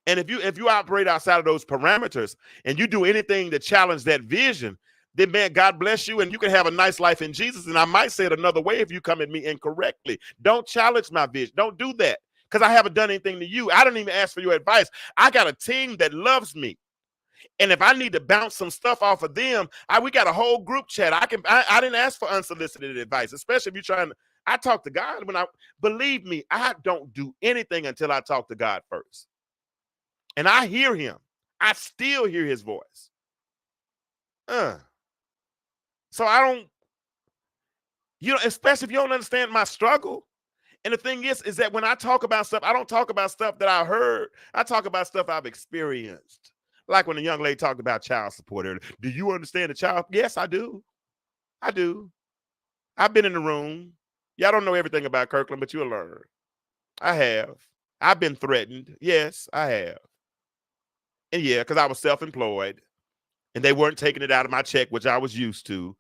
And if you operate outside of those parameters and you do anything to challenge that vision, then man, God bless you, and you can have a nice life in Jesus. And I might say it another way if you come at me incorrectly. Don't challenge my vision. Don't do that, because I haven't done anything to you. I didn't even ask for your advice. I got a team that loves me. And if I need to bounce some stuff off of them, we got a whole group chat. I didn't ask for unsolicited advice, especially if you're trying to. I talk to God believe me, I don't do anything until I talk to God first. And I hear him. I still hear his voice. So I don't, especially if you don't understand my struggle. And the thing is that when I talk about stuff, I don't talk about stuff that I heard. I talk about stuff I've experienced. Like when the young lady talked about child support earlier. Do you understand the child? Yes, I do. I do. I've been in the room. Y'all don't know everything about Kirkland, but you'll learn. I have. I've been threatened. Yes, I have. And yeah, because I was self-employed and they weren't taking it out of my check, which I was used to.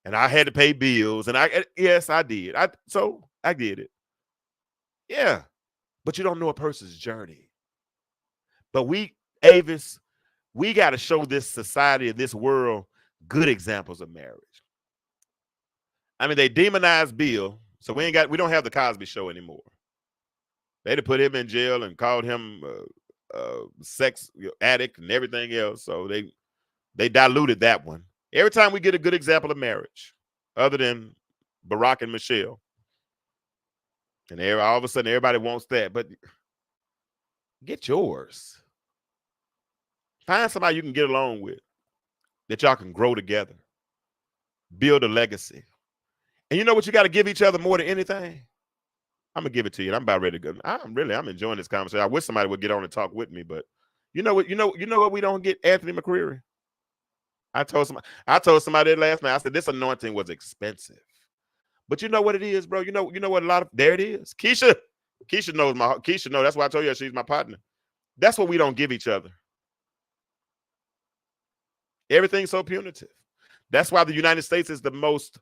And I had to pay bills. And yes, I did. So I did it. Yeah. But you don't know a person's journey. But Avis, we got to show this society and this world good examples of marriage. I mean, they demonized Bill, so we don't have the Cosby Show anymore. They'd have put him in jail and called him sex addict and everything else. So they diluted that one. Every time we get a good example of marriage, other than Barack and Michelle, and all of a sudden everybody wants that, but get yours. Find somebody you can get along with, that y'all can grow together, build a legacy. And you know what you got to give each other more than anything? I'm going to give it to you. And I'm about ready to go. I'm enjoying this conversation. I wish somebody would get on and talk with me, but you know what we don't get? Anthony McCreary. I told somebody that last night, I said, this anointing was expensive. But you know what it is, bro? You know what there it is. Keisha knows Keisha knows. That's why I told you she's my partner. That's what we don't give each other. Everything's so punitive. That's why the United States is the most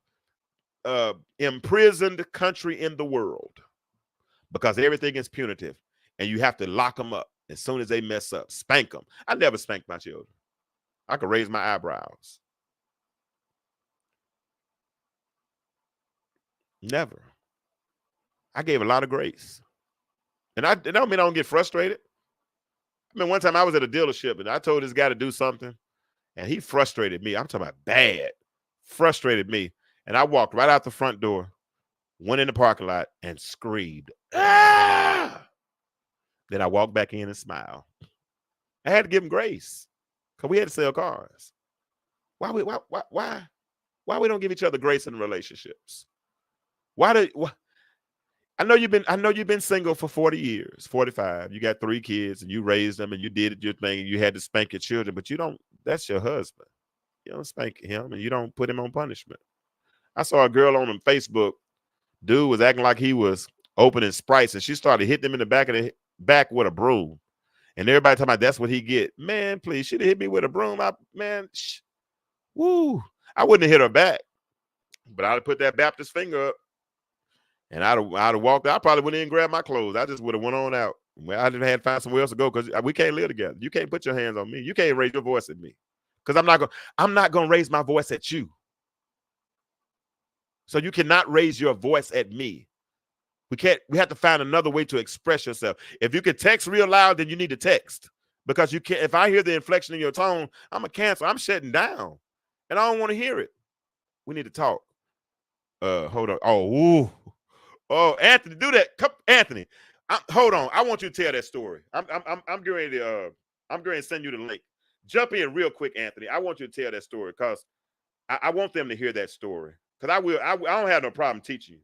imprisoned country in the world, because everything is punitive and you have to lock them up as soon as they mess up. Spank them. I never spanked my children. I could raise my eyebrows. Never. I gave a lot of grace. And I don't mean I don't get frustrated. I mean, one time I was at a dealership and I told this guy to do something and he frustrated me. I'm talking about bad. Frustrated me. And I walked right out the front door, went in the parking lot and screamed. Ah! Then I walked back in and smiled. I had to give him grace because we had to sell cars. Why we don't give each other grace in relationships? I know you've been single for 40 years, 45. You got 3 kids and you raised them and you did your thing and you had to spank your children, but that's your husband. You don't spank him and you don't put him on punishment. I saw a girl on Facebook. Dude was acting like he was opening Sprites and she started hitting him in the back with a broom. And everybody talking about that's what he get. Man, please, she'd have hit me with a broom. Woo. I wouldn't have hit her back, but I'd have put that Baptist finger up and I'd have walked out. I probably wouldn't even grab my clothes. I just would have went on out. Well, I just had to find somewhere else to go because we can't live together. You can't put your hands on me. You can't raise your voice at me because I'm not going to raise my voice at you. So you cannot raise your voice at me. We have to find another way to express yourself. If you can text real loud, then you need to text, because you can't. If I hear the inflection in your tone, I'm a cancel. I'm shutting down and I don't want to hear it. We need to talk. Hold on. Oh, Anthony, do that. Come, Anthony. Hold on. I want you to tell that story. I'm getting ready to send you the link. Jump in real quick, Anthony. I want you to tell that story because I want them to hear that story. Because I don't have no problem teaching you.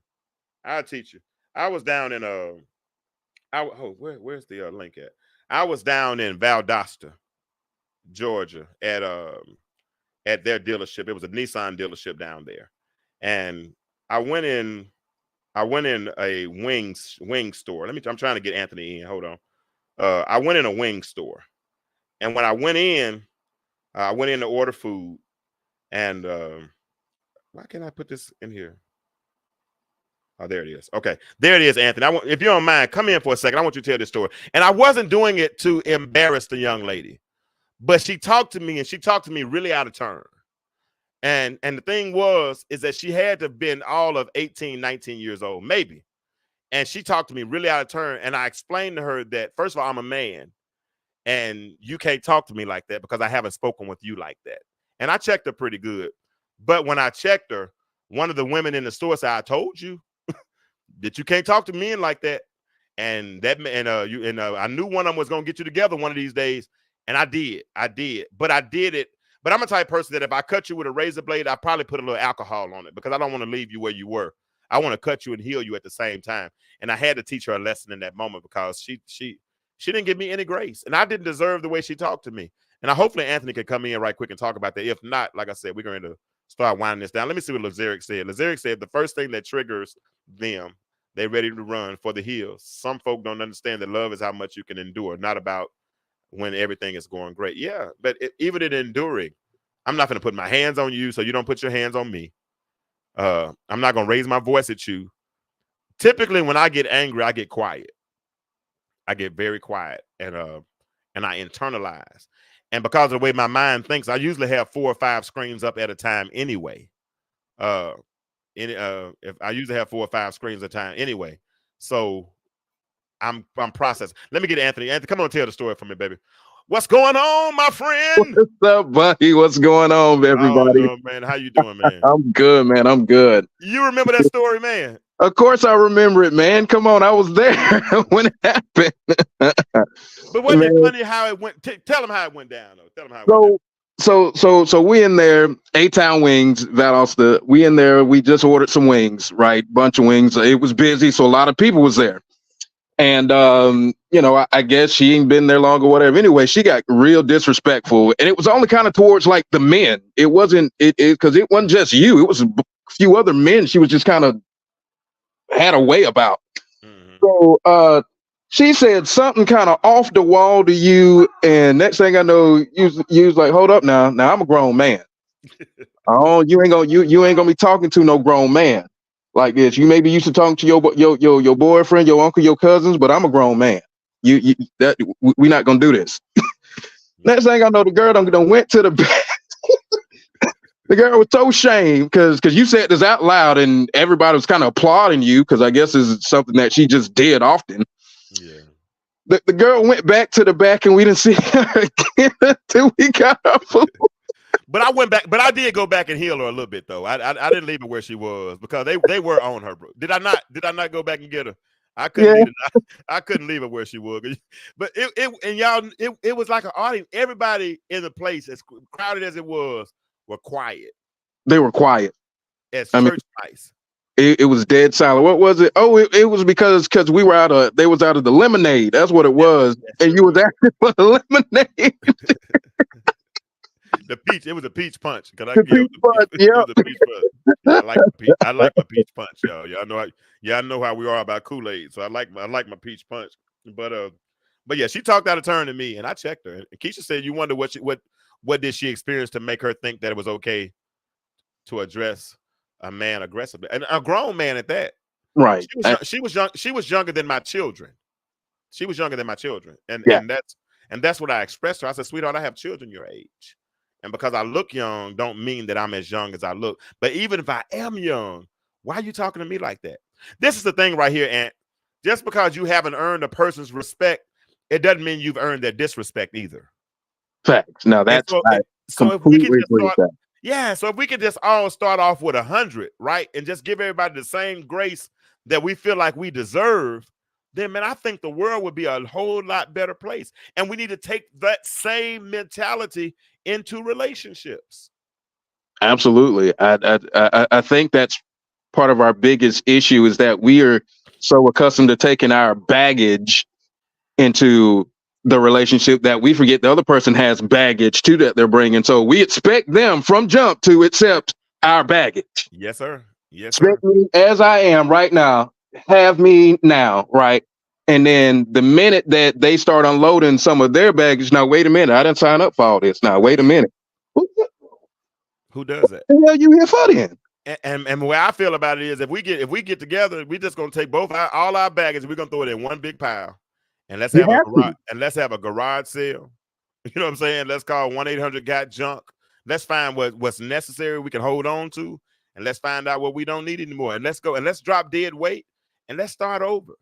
I'll teach you. I was down in where's the link at? I was down in Valdosta, Georgia, at their dealership. It was a Nissan dealership down there, and I went in a wing store. I'm trying to get Anthony in. Hold on. I went in a wing store, and when I went in to order food, and why can't I put this in here? Oh, there it is. Okay, there it is, Anthony. If you don't mind, come in for a second. I want you to tell this story. And I wasn't doing it to embarrass the young lady, but she talked to me, and she talked to me really out of turn. And the thing is that she had to have been all of 18, 19 years old, maybe. And she talked to me really out of turn. And I explained to her that, first of all, I'm a man and you can't talk to me like that because I haven't spoken with you like that. And I checked her pretty good. But when I checked her, one of the women in the store said, I told you that you can't talk to men like that. And I knew one of them was going to get you together one of these days. And I did. But I did it. But I'm a type of person that if I cut you with a razor blade, I probably put a little alcohol on it because I don't want to leave you where you were. I want to cut you and heal you at the same time. And I had to teach her a lesson in that moment because she didn't give me any grace. And I didn't deserve the way she talked to me. And hopefully Anthony can come in right quick and talk about that. If not, like I said, we're going to start winding this down. Let me see what Lazaric said. Lazaric said the first thing that triggers them, they're ready to run for the hills. Some folk don't understand that love is how much you can endure, not about when everything is going great. Yeah, but even in enduring, I'm not going to put my hands on you so you don't put your hands on me. I'm not going to raise my voice at you. Typically, when I get angry, I get quiet. I get very quiet and I internalize. And because of the way my mind thinks, I usually have 4 or 5 screens up at a time anyway. If I usually have 4 or 5 screens at a time anyway. So I'm processing. Let me get Anthony. Anthony, come on, tell the story for me, baby. What's going on, my friend? What's up, buddy? What's going on, everybody? Oh, no, man. How you doing, man? I'm good, man. I'm good. You remember that story, man? Of course I remember it, man. Come on, I was there when it happened. But wasn't it funny how it went? Tell them how it went down, though. Tell them how it went down. So we in there, A-Town Wings, Valdosta. We in there. We just ordered some wings, right? Bunch of wings. It was busy, so a lot of people was there. And I guess she ain't been there long or whatever. Anyway, she got real disrespectful, and it was only kind of towards like the men. It wasn't because it wasn't just you. It was a few other men. She was just kind of had a way about. Mm-hmm. So she said something kind of off the wall to you, and next thing I know, you was like, "Hold up now I'm a grown man. Oh, you ain't gonna be talking to no grown man like this. You may be used to talking to your boyfriend, your uncle, your cousins, but I'm a grown man. We're not gonna do this." Next thing I know, the girl done went to the bed. The girl was so ashamed because you said this out loud and everybody was kind of applauding you because I guess this is something that she just did often. Yeah. The girl went back to the back and we didn't see her again until we got her food. But I went back, but I did go back and heal her a little bit though. I didn't leave her where she was because they were on her, bro. Did I not go back and get her? I couldn't I couldn't leave her where she was. But it was like an audience. Everybody in the place, as crowded as it was, were quiet. They were quiet. As church mice. It was dead silent. What was it? Oh, it was because we were they was out of the lemonade. That's what it was. And you was asking for the lemonade. The peach. It was a peach punch. Yeah. I like my peach punch, y'all. Y'all know how we are about Kool-Aid. So I like my peach punch. But yeah, she talked out of turn to me, and I checked her. And Keisha said, "You wonder what did she experience to make her think that it was okay to address a man aggressively, and a grown man at that?" Right. She was younger than my children. She was younger than my children, and that's what I expressed to her. I said, "Sweetheart, I have children your age, and because I look young, don't mean that I'm as young as I look. But even if I am young, why are you talking to me like that?" This is the thing right here, Aunt. Just because you haven't earned a person's respect, it doesn't mean you've earned their disrespect either. Facts. Now that's so if we can just so if we could just all start off with 100, right, and just give everybody the same grace that we feel like we deserve, then man, I think the world would be a whole lot better place. And we need to take that same mentality into relationships. Absolutely. I think that's part of our biggest issue is that we are so accustomed to taking our baggage into the relationship that we forget the other person has baggage too that they're bringing. So we expect them from jump to accept our baggage. Yes, sir. Yes, sir. Expect me as I am right now. Have me now, right? And then the minute that they start unloading some of their baggage, now wait a minute, I didn't sign up for all this. Now wait a minute. Who does that? What the hell you here for then? And the way I feel about it is if we get together, we just gonna take all our baggage and we're gonna throw it in one big pile. And let's have a garage sale. You know what I'm saying? Let's call 1-800-GOT-JUNK Let's find what's necessary we can hold on to, and let's find out what we don't need anymore. And let's go and let's drop dead weight and let's start over.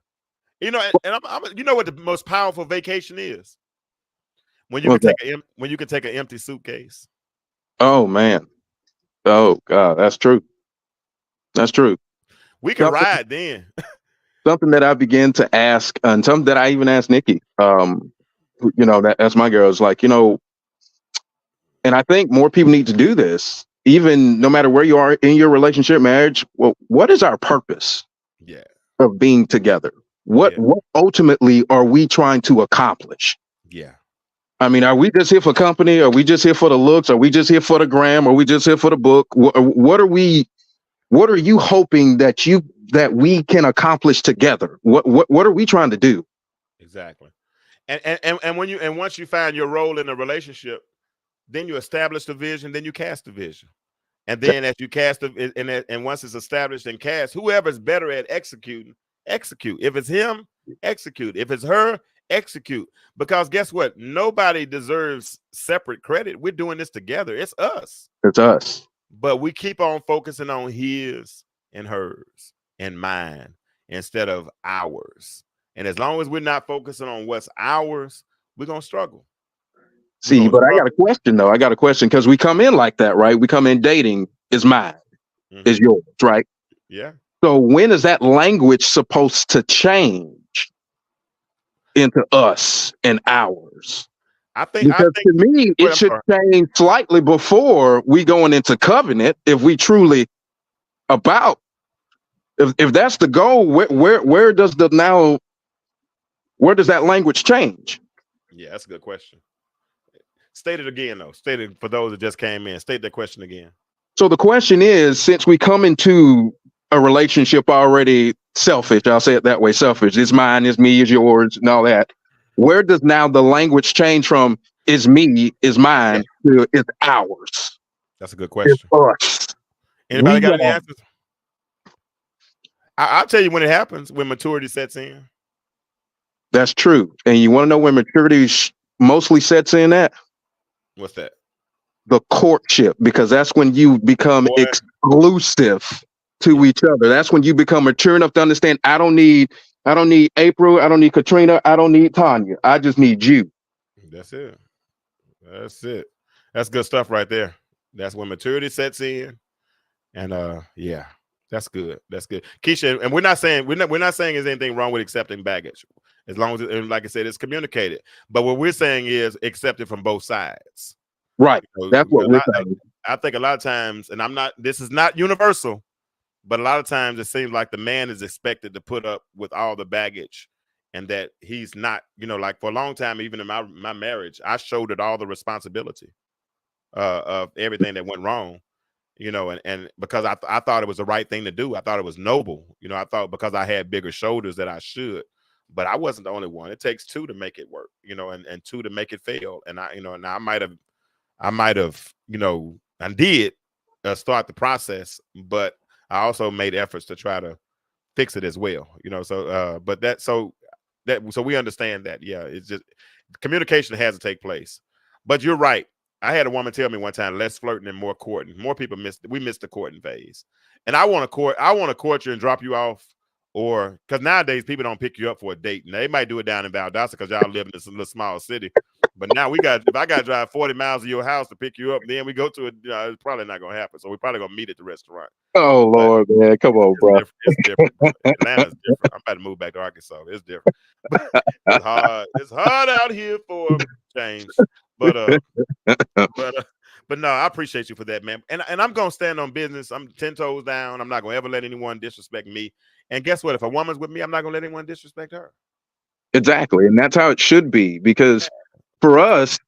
You know, and you know what the most powerful vacation is? When you can take an empty suitcase. Oh man. Oh God, that's true. That's true. We can ride then. Something that I began to ask, and something that I even asked Nikki, you know, that's my girl, is like, you know, and I think more people need to do this, even no matter where you are in your relationship, marriage. Well, what is our purpose of being together? What ultimately are we trying to accomplish? Yeah. I mean, are we just here for company? Are we just here for the looks? Are we just here for the gram? Are we just here for the book? What are you hoping that we can accomplish together? What are we trying to do? Exactly. And once you find your role in a relationship, then you establish the vision, then you cast the vision. And then as you cast and once it's established and cast, whoever's better at executing, execute. If it's him, execute. If it's her, execute. Because guess what? Nobody deserves separate credit. We're doing this together. It's us. It's us. But we keep on focusing on his and hers and mine instead of ours. And as long as we're not focusing on what's ours, we're going to struggle. See, but I got a question, though. I got a question, because we come in like that, right? We come in dating, is mine, is yours, right? Yeah. So when is that language supposed to change into us and ours? I think to me, it should change slightly before we going into covenant. If we truly if that's the goal, where does that language change? Yeah, that's a good question. State it again, though. State it for those that just came in. State that question again. So the question is, since we come into a relationship already selfish, I'll say it that way, selfish. It's mine, it's me, it's yours, and all that. Where does now the language change from is me, is mine, to it's ours? That's a good question. It's us. Anybody got any answers? I'll tell you when it happens, when maturity sets in. That's true. And you want to know when maturity mostly sets in at? What's that? The courtship, because that's when you become exclusive to each other. That's when you become mature enough to understand, I don't need April, I don't need Katrina, I don't need Tanya. I just need you. That's it. That's good stuff right there. That's when maturity sets in. And yeah, that's good. That's good. Keisha, and we're not saying there's anything wrong with accepting baggage. As long as like I said, it's communicated. But what we're saying is accept it from both sides. Right. That's what we're saying. I think a lot of times, and this is not universal, but a lot of times it seems like the man is expected to put up with all the baggage, and that he's not, like for a long time, even in my marriage, I shouldered all the responsibility of everything that went wrong, and because I thought it was the right thing to do. I thought it was noble. I thought because I had bigger shoulders that I should. But I wasn't the only one. It takes two to make it work, and two to make it fail. And I might have, and did start the process, but I also made efforts to try to fix it as well, So we understand that. Yeah, it's just communication has to take place. But you're right. I had a woman tell me one time, less flirting and more courting. More people missed the courting phase. And I want to court you and drop you off. Or because nowadays people don't pick you up for a date, and they might do it down in Valdosta because y'all live in this little small city. But now if I got to drive 40 miles to your house to pick you up, then we go to it's probably not going to happen. So we're probably going to meet at the restaurant. Oh, Lord, man. Come on, bro. It's different. Atlanta's different. I'm about to move back to Arkansas. It's different. It's hard. It's hard out here for change. But no, I appreciate you for that, man. And I'm going to stand on business. I'm 10 toes down. I'm not going to ever let anyone disrespect me. And guess what? If a woman's with me, I'm not going to let anyone disrespect her. Exactly. And that's how it should be. Because for us,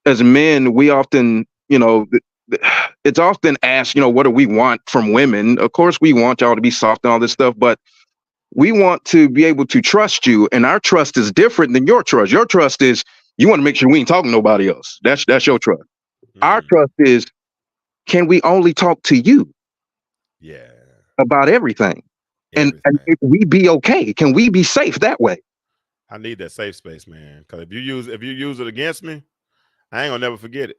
as men, we often, it's often asked, what do we want from women? Of course, we want y'all to be soft and all this stuff, but we want to be able to trust you. And our trust is different than your trust. Your trust is you want to make sure we ain't talking to nobody else. That's your trust. Mm-hmm. Our trust is, can we only talk to you? Yeah. About everything. And if we be okay, can we be safe that way? I need that safe space, man. Because if you use it against me, I ain't gonna never forget it.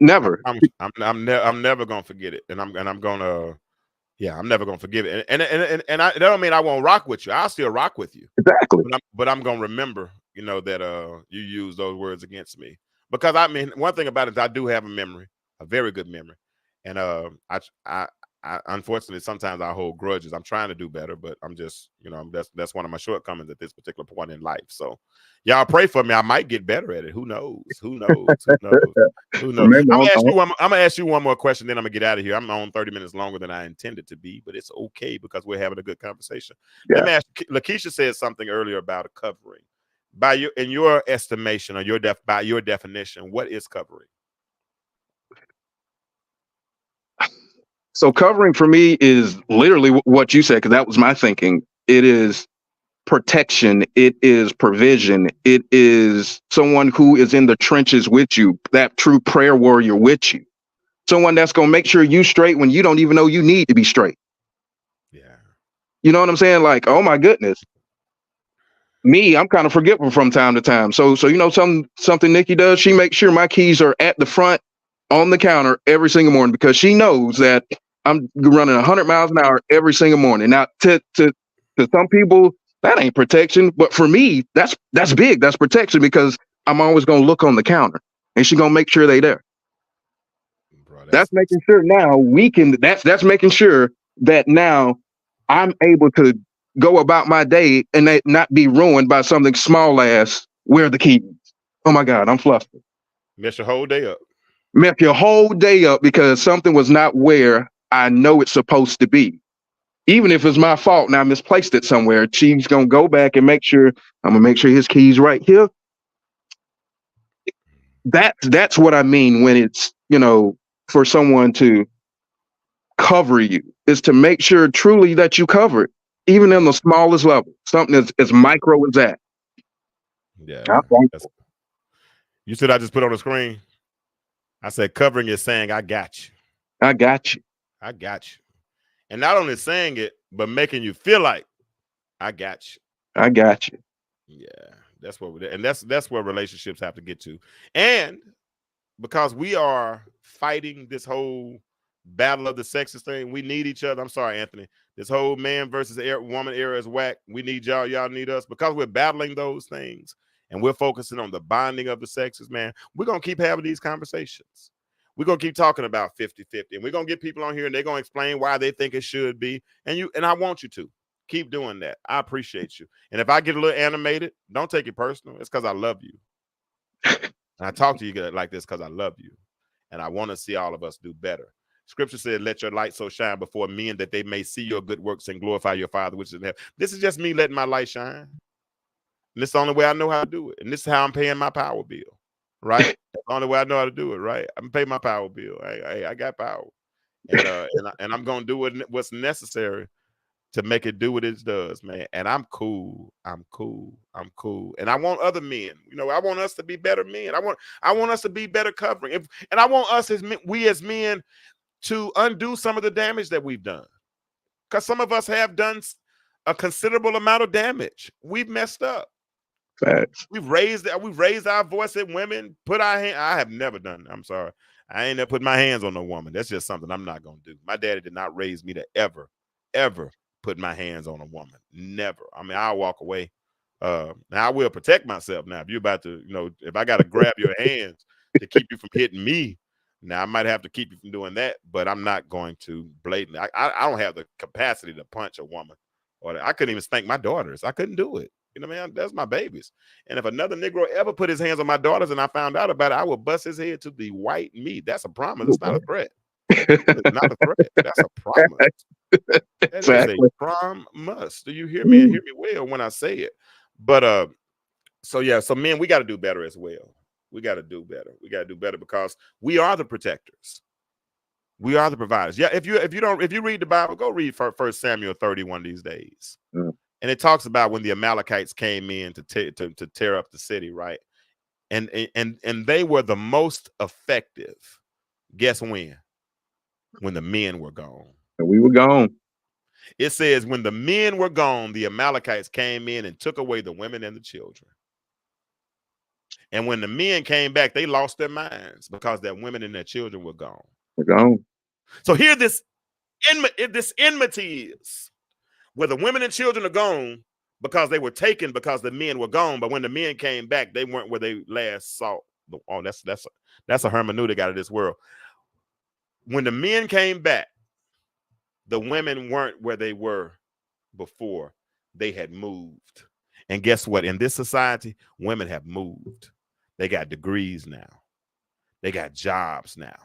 Never. I'm never gonna forget it, and I'm gonna. Yeah, I'm never gonna forgive it, and that don't mean I won't rock with you. I'll still rock with you, Exactly. but I'm gonna remember, that you use those words against me, because I mean, one thing about it is I do have a memory, a very good memory, and I unfortunately sometimes I hold grudges. I'm trying to do better, but I'm just, that's one of my shortcomings at this particular point in life. So, y'all pray for me. I might get better at it. Who knows? Who knows? Who knows? Who knows? I'm gonna ask you one more question, then I'm gonna get out of here. I'm on 30 minutes longer than I intended to be, but it's okay because we're having a good conversation. Yeah. Let me ask you, Lakeisha said something earlier about a covering. In your estimation, or by your definition, what is covering? So covering for me is literally what you said, because that was my thinking. It is protection. It is provision. It is someone who is in the trenches with you, that true prayer warrior with you. Someone that's going to make sure you straight when you don't even know you need to be straight. Yeah. You know what I'm saying? Like, oh my goodness. Me, I'm kind of forgetful from time to time. So something Nikki does, she makes sure my keys are at the front on the counter every single morning, because she knows that I'm running 100 miles an hour every single morning. Now, to some people, that ain't protection, but for me, that's big. That's protection, because I'm always gonna look on the counter, and she's gonna make sure they there. Bro, that's making sure now we can. That's making sure that now I'm able to go about my day and not be ruined by something small as where the keys. Oh my God, I'm flustered. Mess your whole day up. Mess your whole day up because something was not where I know it's supposed to be. Even if it's my fault and I misplaced it somewhere, she's gonna go back and make sure his key's right here. That's what I mean when it's, for someone to cover you, is to make sure truly that you cover it, even in the smallest level, something as micro as that. Yeah. You said I just put on the screen. I said covering is saying I got you. I got you. I got you. And not only saying it, but making you feel like I got you. I got you. Yeah, that's where relationships have to get to. And because we are fighting this whole battle of the sexes thing, we need each other. I'm sorry, Anthony. This whole man versus woman era is whack. We need y'all. Y'all need us. Because we're battling those things and we're focusing on the bonding of the sexes, man. We're going to keep having these conversations. We're going to keep talking about 50-50, and we're going to get people on here and they're going to explain why they think it should be. And I want you to keep doing that. I appreciate you. And if I get a little animated, don't take it personal. It's because I love you. And I talk to you like this because I love you. And I want to see all of us do better. Scripture said, let your light so shine before men that they may see your good works and glorify your Father which is in heaven. This is just me letting my light shine. And this is the only way I know how to do it. And this is how I'm paying my power bill. Right? That's the only way I know how to do it, right? I'm paying my power bill. I got power. And I'm gonna do what's necessary to make it do what it does, man. And I'm cool. I'm cool. And I want other men. I want us to be better men. I want us to be better covering. And I want us as men to undo some of the damage that we've done. Because some of us have done a considerable amount of damage. We've messed up. Facts. We've raised our voice at women, put our hand. I have never done. I'm sorry. I ain't never put my hands on no woman. That's just something I'm not going to do. My daddy did not raise me to ever put my hands on a woman. Never. I mean, I'll walk away. Now I will protect myself. Now, if you're about to, if I got to grab your hands to keep you from hitting me, now I might have to keep you from doing that, but I'm not going to blatantly. I don't have the capacity to punch a woman, or I couldn't even spank my daughters. I couldn't do it. Man, that's my babies. And if another Negro ever put his hands on my daughters and I found out about it, I would bust his head to the white meat. That's a promise. It's not a threat. It's not a threat. That's a promise. That is a promise. Do you hear me? And hear me well when I say it. But so men, we got to do better as well. We got to do better. We got to do better because we are the protectors. We are the providers. Yeah, if you read the Bible, go read 1 Samuel 31 these days. And it talks about when the Amalekites came in to tear up the city, right? And they were the most effective. Guess when? When the men were gone. And we were gone. It says when the men were gone, the Amalekites came in and took away the women and the children. And when the men came back, they lost their minds because their women and their children were gone. They're gone. So here this enmity is, where the women and children are gone because they were taken because the men were gone. But when the men came back, they weren't where they last saw. Oh, that's a hermeneutic out of this world. When the men came back, the women weren't where they were before. They had moved. And guess what? In this society, women have moved. They got degrees now. They got jobs now.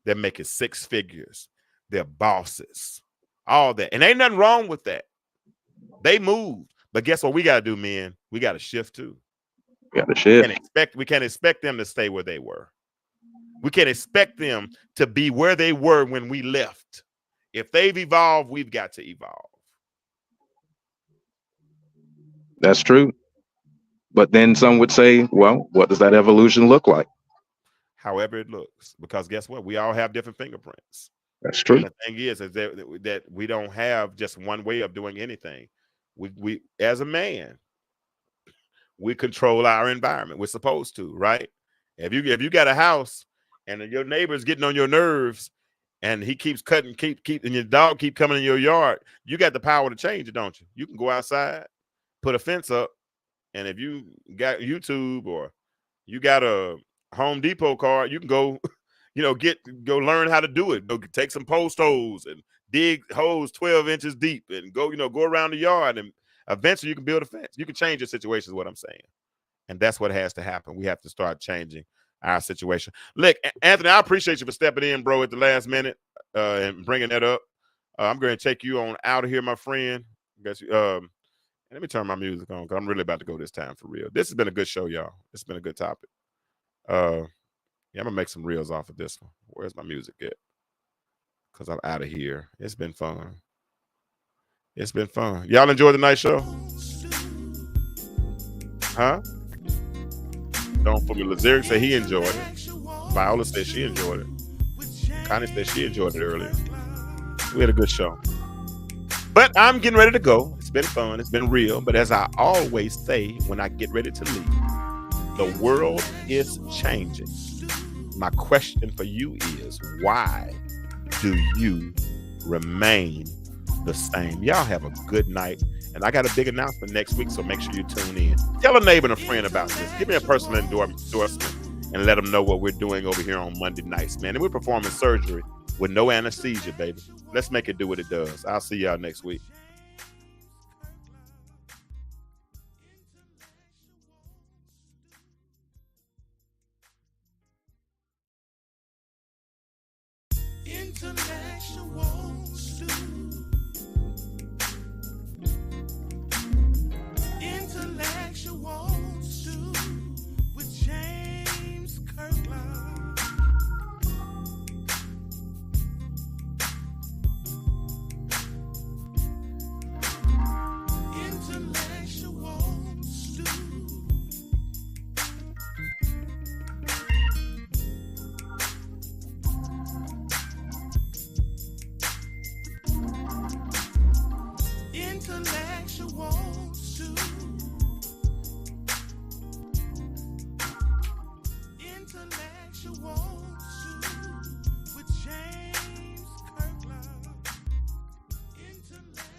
They're making 6 figures. They're bosses. All that. And ain't nothing wrong with that. They moved. But guess what we got to do, men? We got to shift too. We got to shift. We can't expect them to stay where they were. We can't expect them to be where they were when we left. If they've evolved, we've got to evolve. That's true. But then some would say, well, what does that evolution look like? However it looks. Because guess what? We all have different fingerprints. That's true. And the thing is that we don't have just one way of doing anything. We as a man, we control our environment. We're supposed to, right? If you got a house and your neighbor's getting on your nerves and he keeps cutting, and your dog keep coming in your yard, you got the power to change it, don't you? You can go outside, put a fence up, and if you got YouTube or you got a Home Depot card, you can go, go learn how to do it. Go take some post holes and dig holes 12 inches deep and go around the yard, and eventually you can build a fence. You can change your situation is what I'm saying. And that's what has to happen. We have to start changing our situation. Look, Anthony, I appreciate you for stepping in, bro, at the last minute and bringing that up. I'm going to take you on out of here, my friend. Let me turn my music on because I'm really about to go this time for real. This has been a good show, y'all. It's been a good topic. I'm going to make some reels off of this one. Where's my music at? Because I'm out of here. It's been fun. It's been fun. Y'all enjoyed the night show? Huh? Don't fool me. Lazeric said he enjoyed it. Viola said she enjoyed it. Connie said she enjoyed it earlier. We had a good show. But I'm getting ready to go. It's been fun. It's been real. But as I always say when I get ready to leave, the world is changing. My question for you is, why do you remain the same? Y'all have a good night. And I got a big announcement next week, so make sure you tune in. Tell a neighbor and a friend about this. Give me a personal endorsement and let them know what we're doing over here on Monday nights, man. And we're performing surgery with no anesthesia, baby. Let's make it do what it does. I'll see y'all next week. Intellectual stew. Intellectual stew with James Kirkland. Intellectual stew. Intellectual